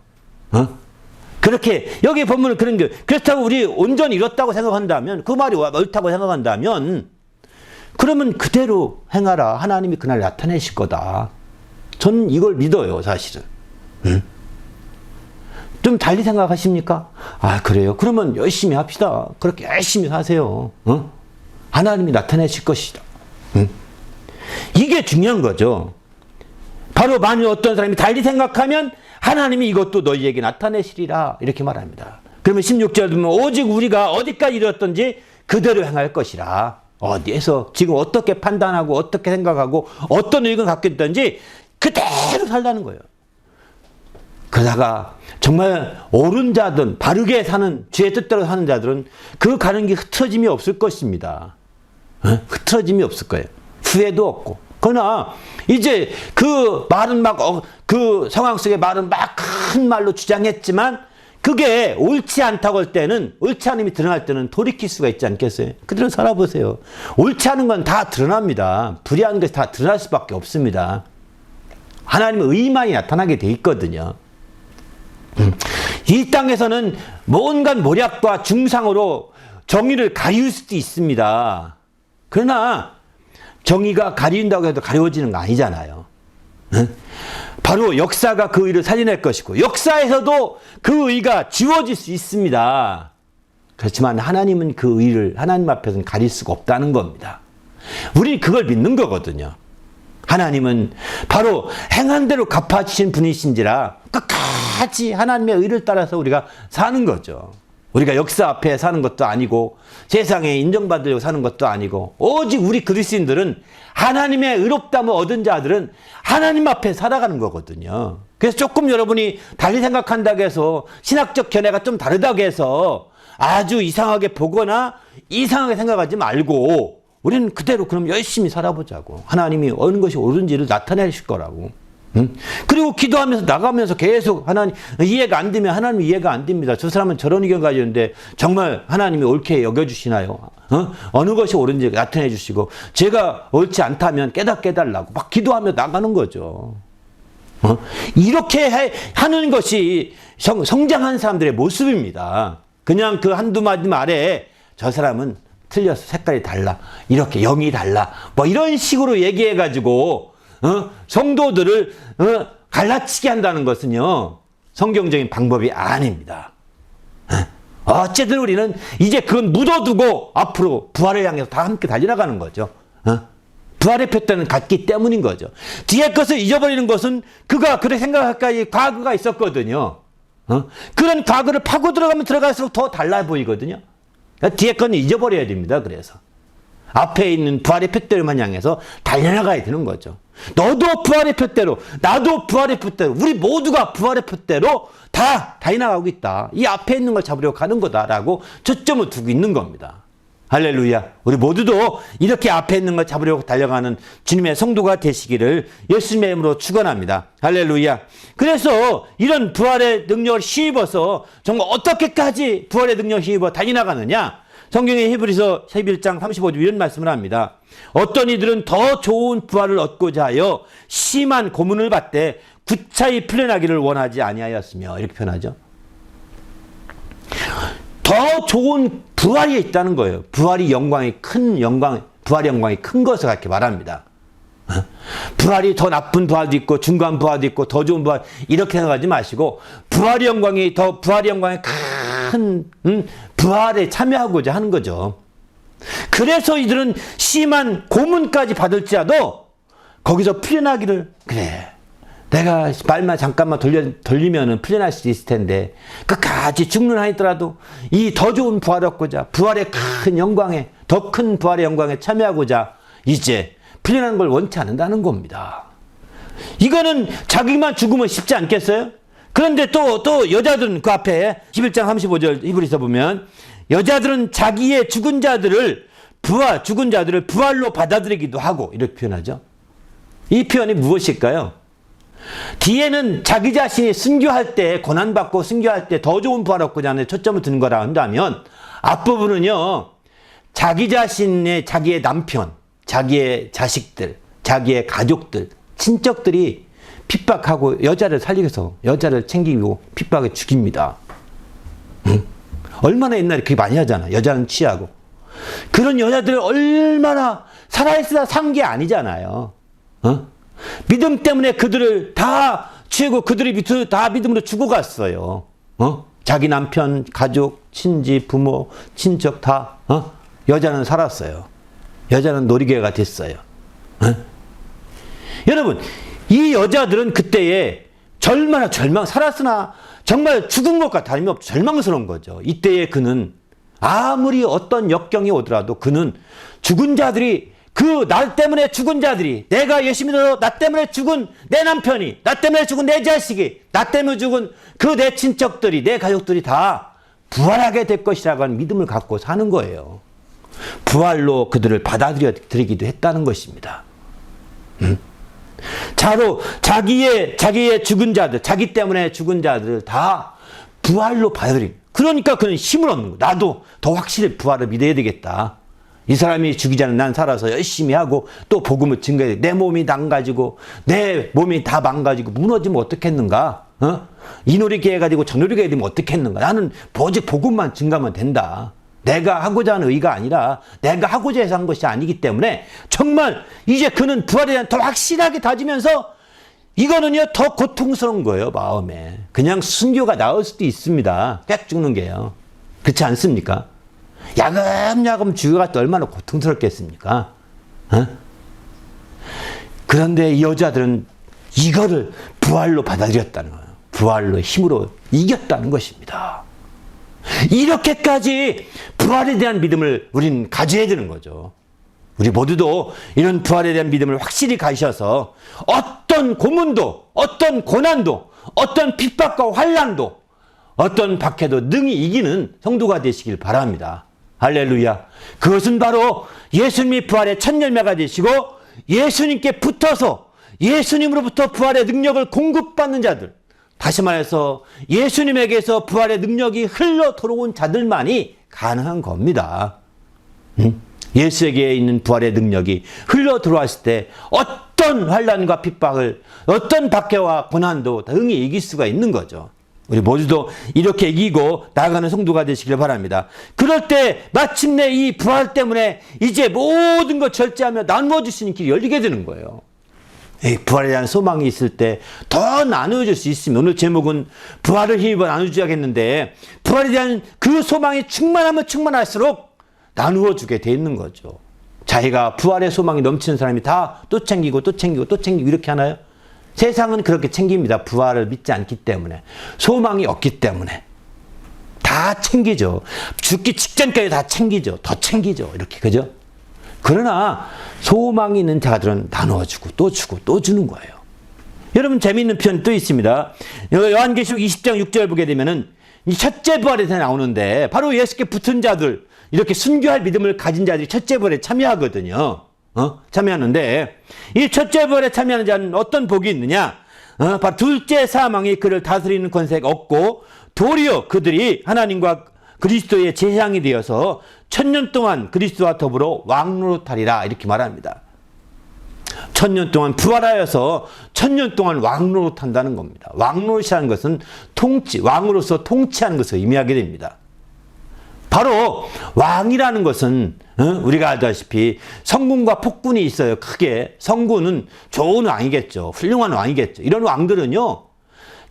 그렇게 여기 보면 그런 게 그렇다고 우리 온전히 이렇다고 생각한다면 그 말이 옳다고 생각한다면 그러면 그대로 행하라. 하나님이 그날 나타내실 거다. 저는 이걸 믿어요, 사실은. 좀 달리 생각하십니까? 아, 그래요? 그러면 열심히 합시다. 그렇게 열심히 사세요. 하나님이 나타내실 것이다. 이게 중요한 거죠. 바로 만일 어떤 사람이 달리 생각하면 하나님이 이것도 너희에게 나타내시리라 이렇게 말합니다. 그러면 16절 보면 오직 우리가 어디까지 이르렀든지 그대로 행할 것이라. 어디에서 지금 어떻게 판단하고 어떻게 생각하고 어떤 의견을 갖고 있든지 그대로 살라는 거예요. 그러다가 정말 옳은 자든 바르게 사는 주의 뜻대로 사는 자들은 그 가는 길 흐트러짐이 없을 것입니다. 흐트러짐이 없을 거예요. 후회도 없고. 그러나 이제 그 말은 그 상황 속에 말은 막 큰 말로 주장했지만 그게 옳지 않다고 할 때는 옳지 않음이 드러날 때는 돌이킬 수가 있지 않겠어요? 그대로 살아보세요. 옳지 않은 건 다 드러납니다. 불의한 것이 다 드러날 수밖에 없습니다. 하나님의 의만이 나타나게 돼 있거든요. 이 땅에서는 온갖 모략과 중상으로 정의를 가리울 수도 있습니다. 그러나 정의가 가리운다고 해도 가려워지는 거 아니잖아요. 바로 역사가 그 의를 살려낼 것이고 역사에서도 그 의가 지워질 수 있습니다. 그렇지만 하나님은 그 의를 하나님 앞에서는 가릴 수가 없다는 겁니다. 우리는 그걸 믿는 거거든요. 하나님은 바로 행한 대로 갚아주신 분이신지라 끝까지 하나님의 의를 따라서 우리가 사는 거죠. 우리가 역사 앞에 사는 것도 아니고 세상에 인정받으려고 사는 것도 아니고 오직 우리 그리스도인들은 하나님의 의롭다함을 얻은 자들은 하나님 앞에 살아가는 거거든요. 그래서 조금 여러분이 달리 생각한다고 해서 신학적 견해가 좀 다르다고 해서 아주 이상하게 보거나 이상하게 생각하지 말고 우리는 그대로 그럼 열심히 살아보자고. 하나님이 어느 것이 옳은지를 나타내실 거라고. 그리고 기도하면서 나가면서 계속 하나님 이해가 안 되면 하나님 이해가 안 됩니다. 저 사람은 저런 의견 가지는데 정말 하나님이 옳게 여겨주시나요? 어느 것이 옳은지 나타내 주시고 제가 옳지 않다면 깨닫게 해달라고 막 기도하며 나가는 거죠. 이렇게 하는 것이 성장한 사람들의 모습입니다. 그냥 그 한두 마디 말에 저 사람은 틀려서 색깔이 달라, 이렇게 영이 달라, 뭐 이런 식으로 얘기해가지고 성도들을 갈라치게 한다는 것은요 성경적인 방법이 아닙니다. 어쨌든 우리는 이제 그건 묻어두고 앞으로 부활을 향해서 다 함께 달려나가는 거죠. 부활의 표대는 같기 때문인 거죠. 뒤에 것을 잊어버리는 것은 그가 그렇게 생각할까지 과거가 있었거든요. 그런 과거를 파고 들어가면 들어갈수록 더 달라 보이거든요. 그러니까 뒤에 건 잊어버려야 됩니다. 그래서 앞에 있는 부활의 표대로만 향해서 달려나가야 되는 거죠. 너도 부활의 표대로, 나도 부활의 표대로, 우리 모두가 부활의 표대로 다 달려나가고 있다. 이 앞에 있는 걸 잡으려고 가는 거다라고 초점을 두고 있는 겁니다. 할렐루야. 우리 모두도 이렇게 앞에 있는 걸 잡으려고 달려가는 주님의 성도가 되시기를 예수님의 이름으로 축원합니다. 할렐루야. 그래서 이런 부활의 능력을 힘입어서 정말 어떻게까지 부활의 능력을 힘입어 달려나가느냐? 성경의 히브리서 11장 35절 이런 말씀을 합니다. 어떤 이들은 더 좋은 부활을 얻고자 하여 심한 고문을 받되 구차히 풀려나기를 원하지 아니하였으며 이렇게 표현하죠. 더 좋은 부활이 있다는 거예요. 부활이 영광이 큰 영광, 부활의 영광이 큰 것을 그렇게 말합니다. 부활이 더 나쁜 부활도 있고 중간 부활도 있고 더 좋은 부활 이렇게 생각하지 마시고 부활의 영광이 큰 부활에 참여하고자 하는 거죠. 그래서 이들은 심한 고문까지 받을지라도 거기서 풀려나기를 그래. 내가 말만 잠깐만 돌리면은 풀려날 수 있을 텐데 끝까지 죽는 한이더라도 이 더 좋은 부활을 얻고자 부활의 큰 영광에 더 큰 부활의 영광에 참여하고자 이제 풀려나는 걸 원치 않는다는 겁니다. 이거는 자기만 죽으면 쉽지 않겠어요? 그런데 또 여자들은 그 앞에 11장 35절 히브리서 보면 여자들은 자기의 죽은 자들을 부활로 받아들이기도 하고 이렇게 표현하죠. 이 표현이 무엇일까요? 뒤에는 자기 자신이 순교할 때 고난받고 순교할 때 더 좋은 부활을 얻고자 하는 초점을 두는 거라 한다면 앞부분은요 자기 자신의 자기의 남편, 자기의 자식들, 자기의 가족들, 친척들이 핍박하고 여자를 살리기 위해서 여자를 챙기고 핍박해 죽입니다. 얼마나 옛날에 그렇게 많이 하잖아. 여자는 취하고. 그런 여자들을 얼마나 살아있으라 산 게 아니잖아요. 믿음 때문에 그들을 다 취하고 그들이 다 믿음으로 죽어갔어요. 자기 남편, 가족, 친지, 부모, 친척 다 여자는 살았어요. 여자는 놀이개가 됐어요. 여러분 이 여자들은 그때에 얼마나 살았으나 정말 죽은 것과 다름없이 절망스러운 거죠. 이때에 그는 아무리 어떤 역경이 오더라도 그는 죽은 자들이 나 때문에 죽은 자들이 내가 열심히 들어 나 때문에 죽은 내 남편이 나 때문에 죽은 내 자식이 나 때문에 죽은 그 내 친척들이 내 가족들이 다 부활하게 될 것이라고 하는 믿음을 갖고 사는 거예요. 부활로 그들을 받아들이기도 했다는 것입니다. 자기의 죽은 자들, 자기 때문에 죽은 자들을 다 부활로 받아들이고 그러니까 그는 힘을 얻는 거예요. 나도 더 확실히 부활을 믿어야 되겠다. 이 사람이 죽이지 않은 난 살아서 열심히 하고 또 복음을 증거해야 돼. 내 몸이 망가지고 내 몸이 다 망가지고 무너지면 어떻겠는가? 이 놀이게 해가지고 저 놀이게 되면 어떻겠는가? 나는 오직 복음만 증가하면 된다. 내가 하고자 하는 의가 아니라 내가 하고자 해서 한 것이 아니기 때문에 정말 이제 그는 부활에 대한 더 확실하게 다지면서 이거는요 더 고통스러운 거예요. 마음에 그냥 순교가 나을 수도 있습니다. 꽥 죽는 게요. 그렇지 않습니까? 야금야금 죽어갈 때 얼마나 고통스럽겠습니까? 그런데 이 여자들은 이거를 부활로 받아들였다는 거예요. 부활로 힘으로 이겼다는 것입니다. 이렇게까지 부활에 대한 믿음을 우리는 가져야 되는 거죠. 우리 모두도 이런 부활에 대한 믿음을 확실히 가셔서 어떤 고문도, 어떤 고난도, 어떤 핍박과 환난도, 어떤 박해도 능히 이기는 성도가 되시길 바랍니다. 할렐루야. 그것은 바로 예수님이 부활의 첫 열매가 되시고 예수님께 붙어서 예수님으로부터 부활의 능력을 공급받는 자들, 다시 말해서 예수님에게서 부활의 능력이 흘러 들어온 자들만이 가능한 겁니다. 예수에게 있는 부활의 능력이 흘러 들어왔을 때 어떤 환난과 핍박을, 어떤 박해와 고난도 능히 이길 수가 있는 거죠. 우리 모두도 이렇게 이기고 나아가는 성도가 되시길 바랍니다. 그럴 때 마침내 이 부활 때문에 이제 모든 것 절제하며 나누어 주시는 길이 열리게 되는 거예요. 이 부활에 대한 소망이 있을 때 더 나누어질 수 있습니다. 오늘 제목은 부활을 힘입어 나누어주야겠는데, 부활에 대한 그 소망이 충만하면 충만할수록 나누어 주게 돼 있는 거죠. 자기가 부활의 소망이 넘치는 사람이 다 또 챙기고 또 챙기고 또 챙기고 이렇게 하나요? 세상은 그렇게 챙깁니다. 부활을 믿지 않기 때문에, 소망이 없기 때문에 다 챙기죠. 죽기 직전까지 다 챙기죠. 더 챙기죠. 이렇게, 그죠? 그러나 소망이 있는 자들은 나누어주고 또 주고 또 주는 거예요. 여러분, 재미있는 표현이 또 있습니다. 요한계시록 20장 6절 보게 되면은 이 첫째 부활에서 나오는데, 바로 예수께 붙은 자들, 이렇게 순교할 믿음을 가진 자들이 첫째 부활에 참여하거든요. 참여하는데, 이 첫째 부활에 참여하는 자는 어떤 복이 있느냐? 바로 둘째 사망이 그를 다스리는 권세가 없고, 도리어 그들이 하나님과 그리스도의 제향이 되어서 1000년 동안 그리스도와 더불어 왕노릇하리라, 이렇게 말합니다. 1000년 동안 부활하여서 1000년 동안 왕노릇한다는 겁니다. 왕노릇이라는 것은 통치, 왕으로서 통치하는 것을 의미하게 됩니다. 바로 왕이라는 것은 우리가 알다시피 성군과 폭군이 있어요. 크게 성군은 좋은 왕이겠죠. 훌륭한 왕이겠죠. 이런 왕들은요,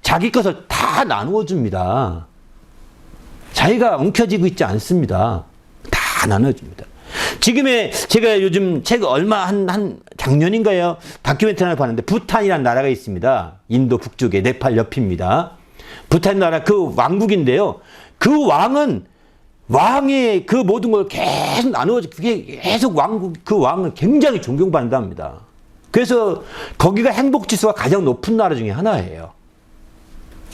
자기 것을 다 나누어 줍니다. 자기가 엉켜지고 있지 않습니다. 다 나눠줍니다. 지금의, 제가 요즘 책 얼마 한 작년인가요? 다큐멘터리 하나 봤는데, 부탄이라는 나라가 있습니다. 인도 북쪽에 네팔 옆입니다. 부탄 나라 그 왕국인데요. 그 왕은 왕의 그 모든 걸 계속 나누어져, 그게 계속 그 왕을 굉장히 존경받는답니다. 그래서 거기가 행복 지수가 가장 높은 나라 중에 하나예요.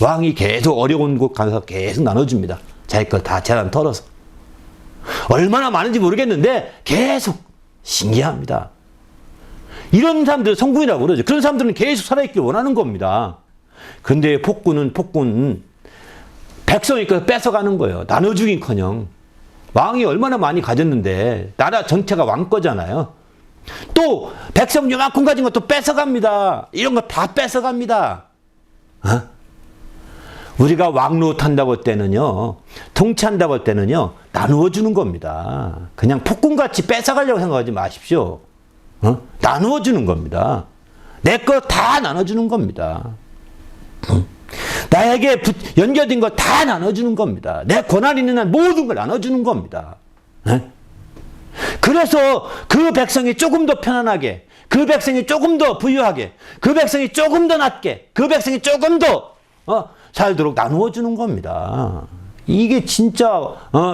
왕이 계속 어려운 곳 가서 계속 나눠줍니다. 자기 걸 다 재단 털어서. 얼마나 많은지 모르겠는데 계속 신기합니다. 이런 사람들 성군이라고 그러죠. 그런 사람들은 계속 살아있길 원하는 겁니다. 그런데 폭군은 백성이니까 뺏어가는 거예요. 나눠주긴커녕. 왕이 얼마나 많이 가졌는데, 나라 전체가 왕 거잖아요. 또 백성 요만큼 가진 것도 뺏어갑니다. 이런 거 다 뺏어갑니다. 우리가 왕노릇한다고 할 때는요, 통치한다고 할 때는요, 나누어 주는 겁니다. 그냥 폭군같이 뺏어가려고 생각하지 마십시오. 나누어 주는 겁니다. 내 거 다 나눠주는 겁니다. 나에게 연결된 거 다 나눠주는 겁니다. 내 권한 있는 한 모든 걸 나눠주는 겁니다. 그래서 그 백성이 조금 더 편안하게, 그 백성이 조금 더 부유하게, 그 백성이 조금 더 낫게, 그 백성이 조금 더 살도록 나누어 주는 겁니다. 이게 진짜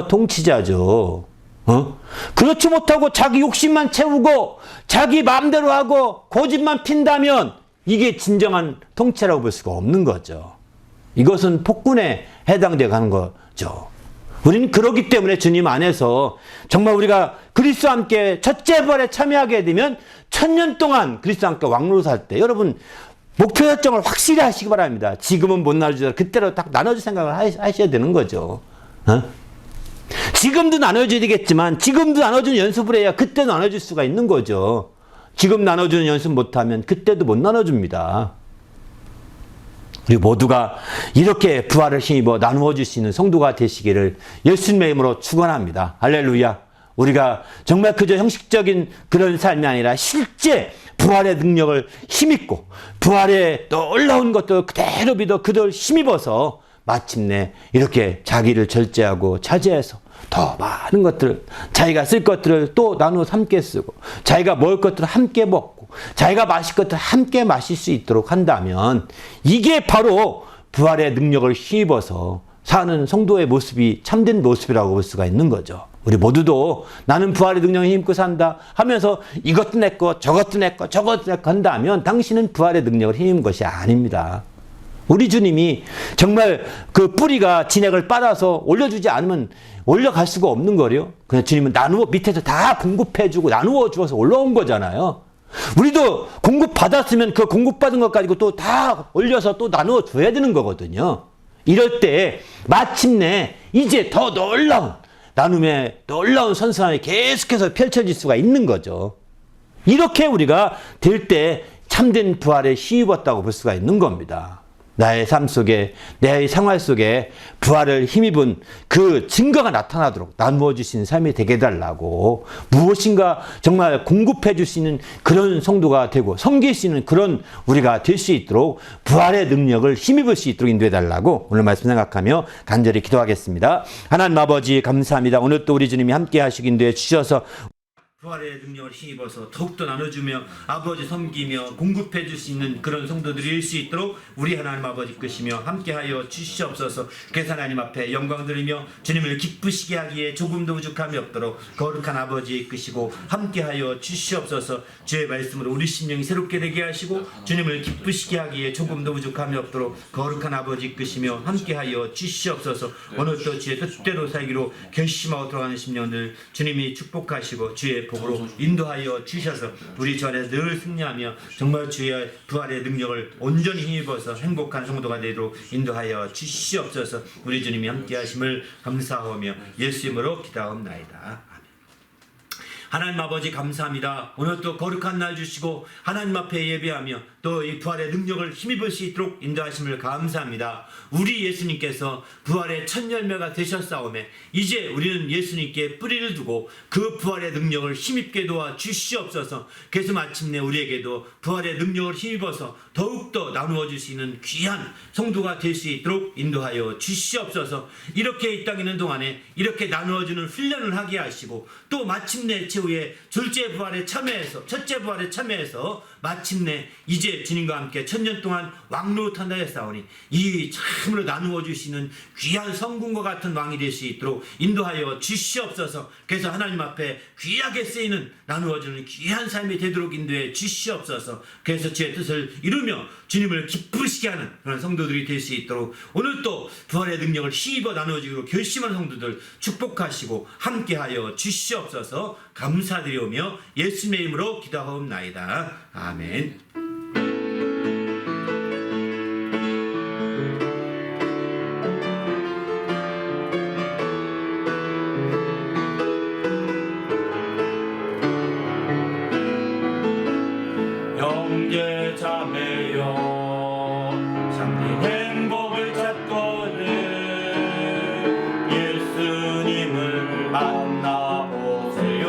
통치자죠. 그렇지 못하고 자기 욕심만 채우고 자기 마음대로 하고 고집만 핀다면 이게 진정한 통치라고 볼 수가 없는 거죠. 이것은 폭군에 해당되어 가는 거죠. 우리는 그렇기 때문에 주님 안에서 정말 우리가 그리스도와 함께 첫째 부활에 참여하게 되면 1000년 동안 그리스도와 함께 왕노릇할 때, 여러분 목표 설정을 확실히 하시기 바랍니다. 지금은 못 나눠주더라도 그때로 딱 나눠줄 생각을 하셔야 되는 거죠. 지금도 나눠줘야 되겠지만, 지금도 나눠주는 연습을 해야 그때도 나눠줄 수가 있는 거죠. 지금 나눠주는 연습 못하면 그때도 못 나눠줍니다. 우리 모두가 이렇게 부활을 힘입어 나누어 줄 수 있는 성도가 되시기를 예수님의 이름으로 축원합니다. 할렐루야. 우리가 정말 그저 형식적인 그런 삶이 아니라 실제 부활의 능력을 힘입고 부활의 놀라운 것들 그대로 믿어 그들 힘입어서 마침내 이렇게 자기를 절제하고 차지해서 더 많은 것들, 자기가 쓸 것들을 또 나누어 함께 쓰고, 자기가 먹을 것들을 함께 먹고, 자기가 마실 것들을 함께 마실 수 있도록 한다면, 이게 바로 부활의 능력을 힘입어서 사는 성도의 모습이 참된 모습이라고 볼 수가 있는 거죠. 우리 모두도 나는 부활의 능력에 힘입고 산다 하면서 이것도 내 거, 저것도 내 거, 저것도 내 거 한다면 당신은 부활의 능력을 힘입은 것이 아닙니다. 우리 주님이 정말 그 뿌리가 진액을 빨아서 올려주지 않으면 올려갈 수가 없는 거래요. 그냥 주님은 나누어 밑에서 다 공급해주고 나누어 주어서 올라온 거잖아요. 우리도 공급받았으면 그 공급받은 것 가지고 또 다 올려서 또 나누어 줘야 되는 거거든요. 이럴 때 마침내 이제 더 놀라운 나눔의 놀라운 선선함이 계속해서 펼쳐질 수가 있는 거죠. 이렇게 우리가 될 때 참된 부활에 힘입었다고 볼 수가 있는 겁니다. 나의 삶 속에, 내 생활 속에 부활을 힘입은 그 증거가 나타나도록 나누어 주시는 삶이 되게 해달라고, 무엇인가 정말 공급해 줄 수 있는 그런 성도가 되고 섬길 수 있는 그런 우리가 될 수 있도록 부활의 능력을 힘입을 수 있도록 인도해 달라고 오늘 말씀 생각하며 간절히 기도하겠습니다. 하나님 아버지 감사합니다. 오늘 또 우리 주님이 함께 하시기 인도해 주셔서 부활의 능력을 힘입어서 더욱더 나눠주며 아버지 섬기며 공급해 줄 수 있는 그런 성도들일 수 있도록 우리 하나님 아버지 이끄시며 함께하여 주시옵소서. 그래서 하나님 앞에 영광 드리며 주님을 기쁘시게 하기에 조금도 부족함이 없도록 거룩한 아버지 이끄시고 함께하여 주시옵소서. 주의 말씀으로 우리 심령이 새롭게 되게 하시고 주님을 기쁘시게 하기에 조금도 부족함이 없도록 거룩한 아버지 이끄시며 함께하여 주시옵소서. 오늘도 주의 뜻대로 살기로 결심하고 들어가는 심령들 주님이 축복하시고 주의 복으로 인도하여 주셔서 우리 주 안에서 늘 승리하며 정말 주의 부활의 능력을 온전히 힘입어서 행복한 성도가 되도록 인도하여 주시옵소서. 우리 주님이 함께 하심을 감사하며 예수 이름으로 기도하옵나이다. 하나님 아버지 감사합니다. 오늘 또 거룩한 날 주시고 하나님 앞에 예배하며 또 이 부활의 능력을 힘입을 수 있도록 인도하심을 감사합니다. 우리 예수님께서 부활의 첫 열매가 되셨사오매 이제 우리는 예수님께 뿌리를 두고 그 부활의 능력을 힘입게 도와 주시옵소서. 그래서 마침내 우리에게도 부활의 능력을 힘입어서 더욱더 나누어 주시는 귀한 성도가 될 수 있도록 인도하여 주시옵소서. 이렇게 이 땅에 있는 동안에 이렇게 나누어주는 훈련을 하게 하시고 또 마침내 최후의 둘째 부활에 참여해서 첫째 부활에 참여해서 마침내 이제 주님과 함께 천년 동안 왕노릇한다 했사오니 이 참으로 나누어 주시는 귀한 성군과 같은 왕이 될 수 있도록 인도하여 주시옵소서. 그래서 하나님 앞에 귀하게 쓰이는 나누어주는 귀한 삶이 되도록 인도해 주시옵소서. 그래서 주의 뜻을 이루며 주님을 기쁘시게 하는 그런 성도들이 될 수 있도록 오늘 또 부활의 능력을 힘입어 나누어주기로 결심한 성도들 축복하시고 함께하여 주시옵소서. 감사드리오며 예수님의 이름으로 기도하옵나이다. 아멘. 형제 자매여 참된 행복을 찾거늘 예수님을 만나보세요.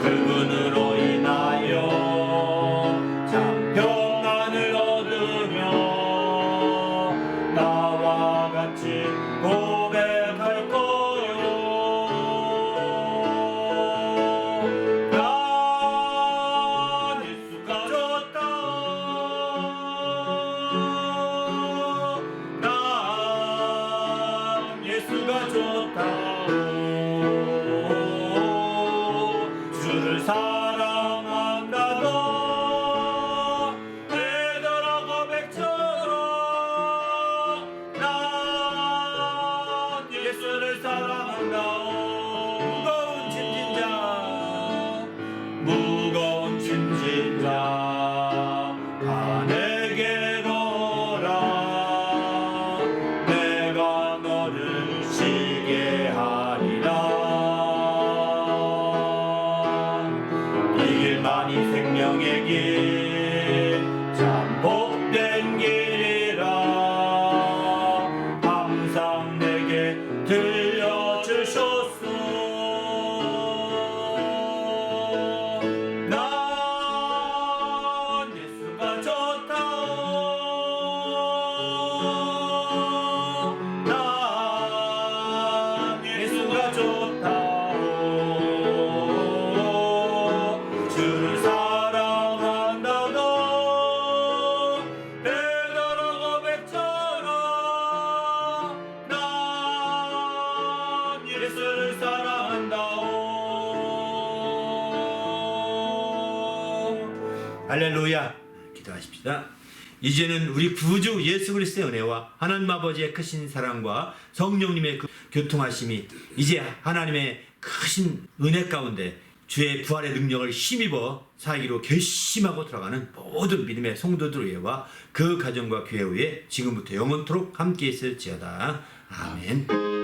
그분으로 인하여 참 평안을 얻으며 나와 같이 고백할 거요. 난 예수가 좋다. 난 예수가 좋다. 주를 사랑한다고 베드로 고백처럼 난 예수를 사랑한다. 무거운 짐진 자 다 내게로 오라. 내가 너를 쉬게 하리라. 이 길만이 생명의 길 참 복된 길이라. 항상 내게 들려주셨소. 난 예수가 좋다. 할렐루야. 기도하십시다. 이제는 우리 구주 예수 그리스도의 은혜와 하나님 아버지의 크신 사랑과 성령님의 그 교통하심이 이제 하나님의 크신 은혜 가운데 주의 부활의 능력을 힘입어 살기로 결심하고 들어가는 모든 믿음의 성도들 위에와 그 가정과 교회 위에 지금부터 영원토록 함께 있을지어다. 아멘.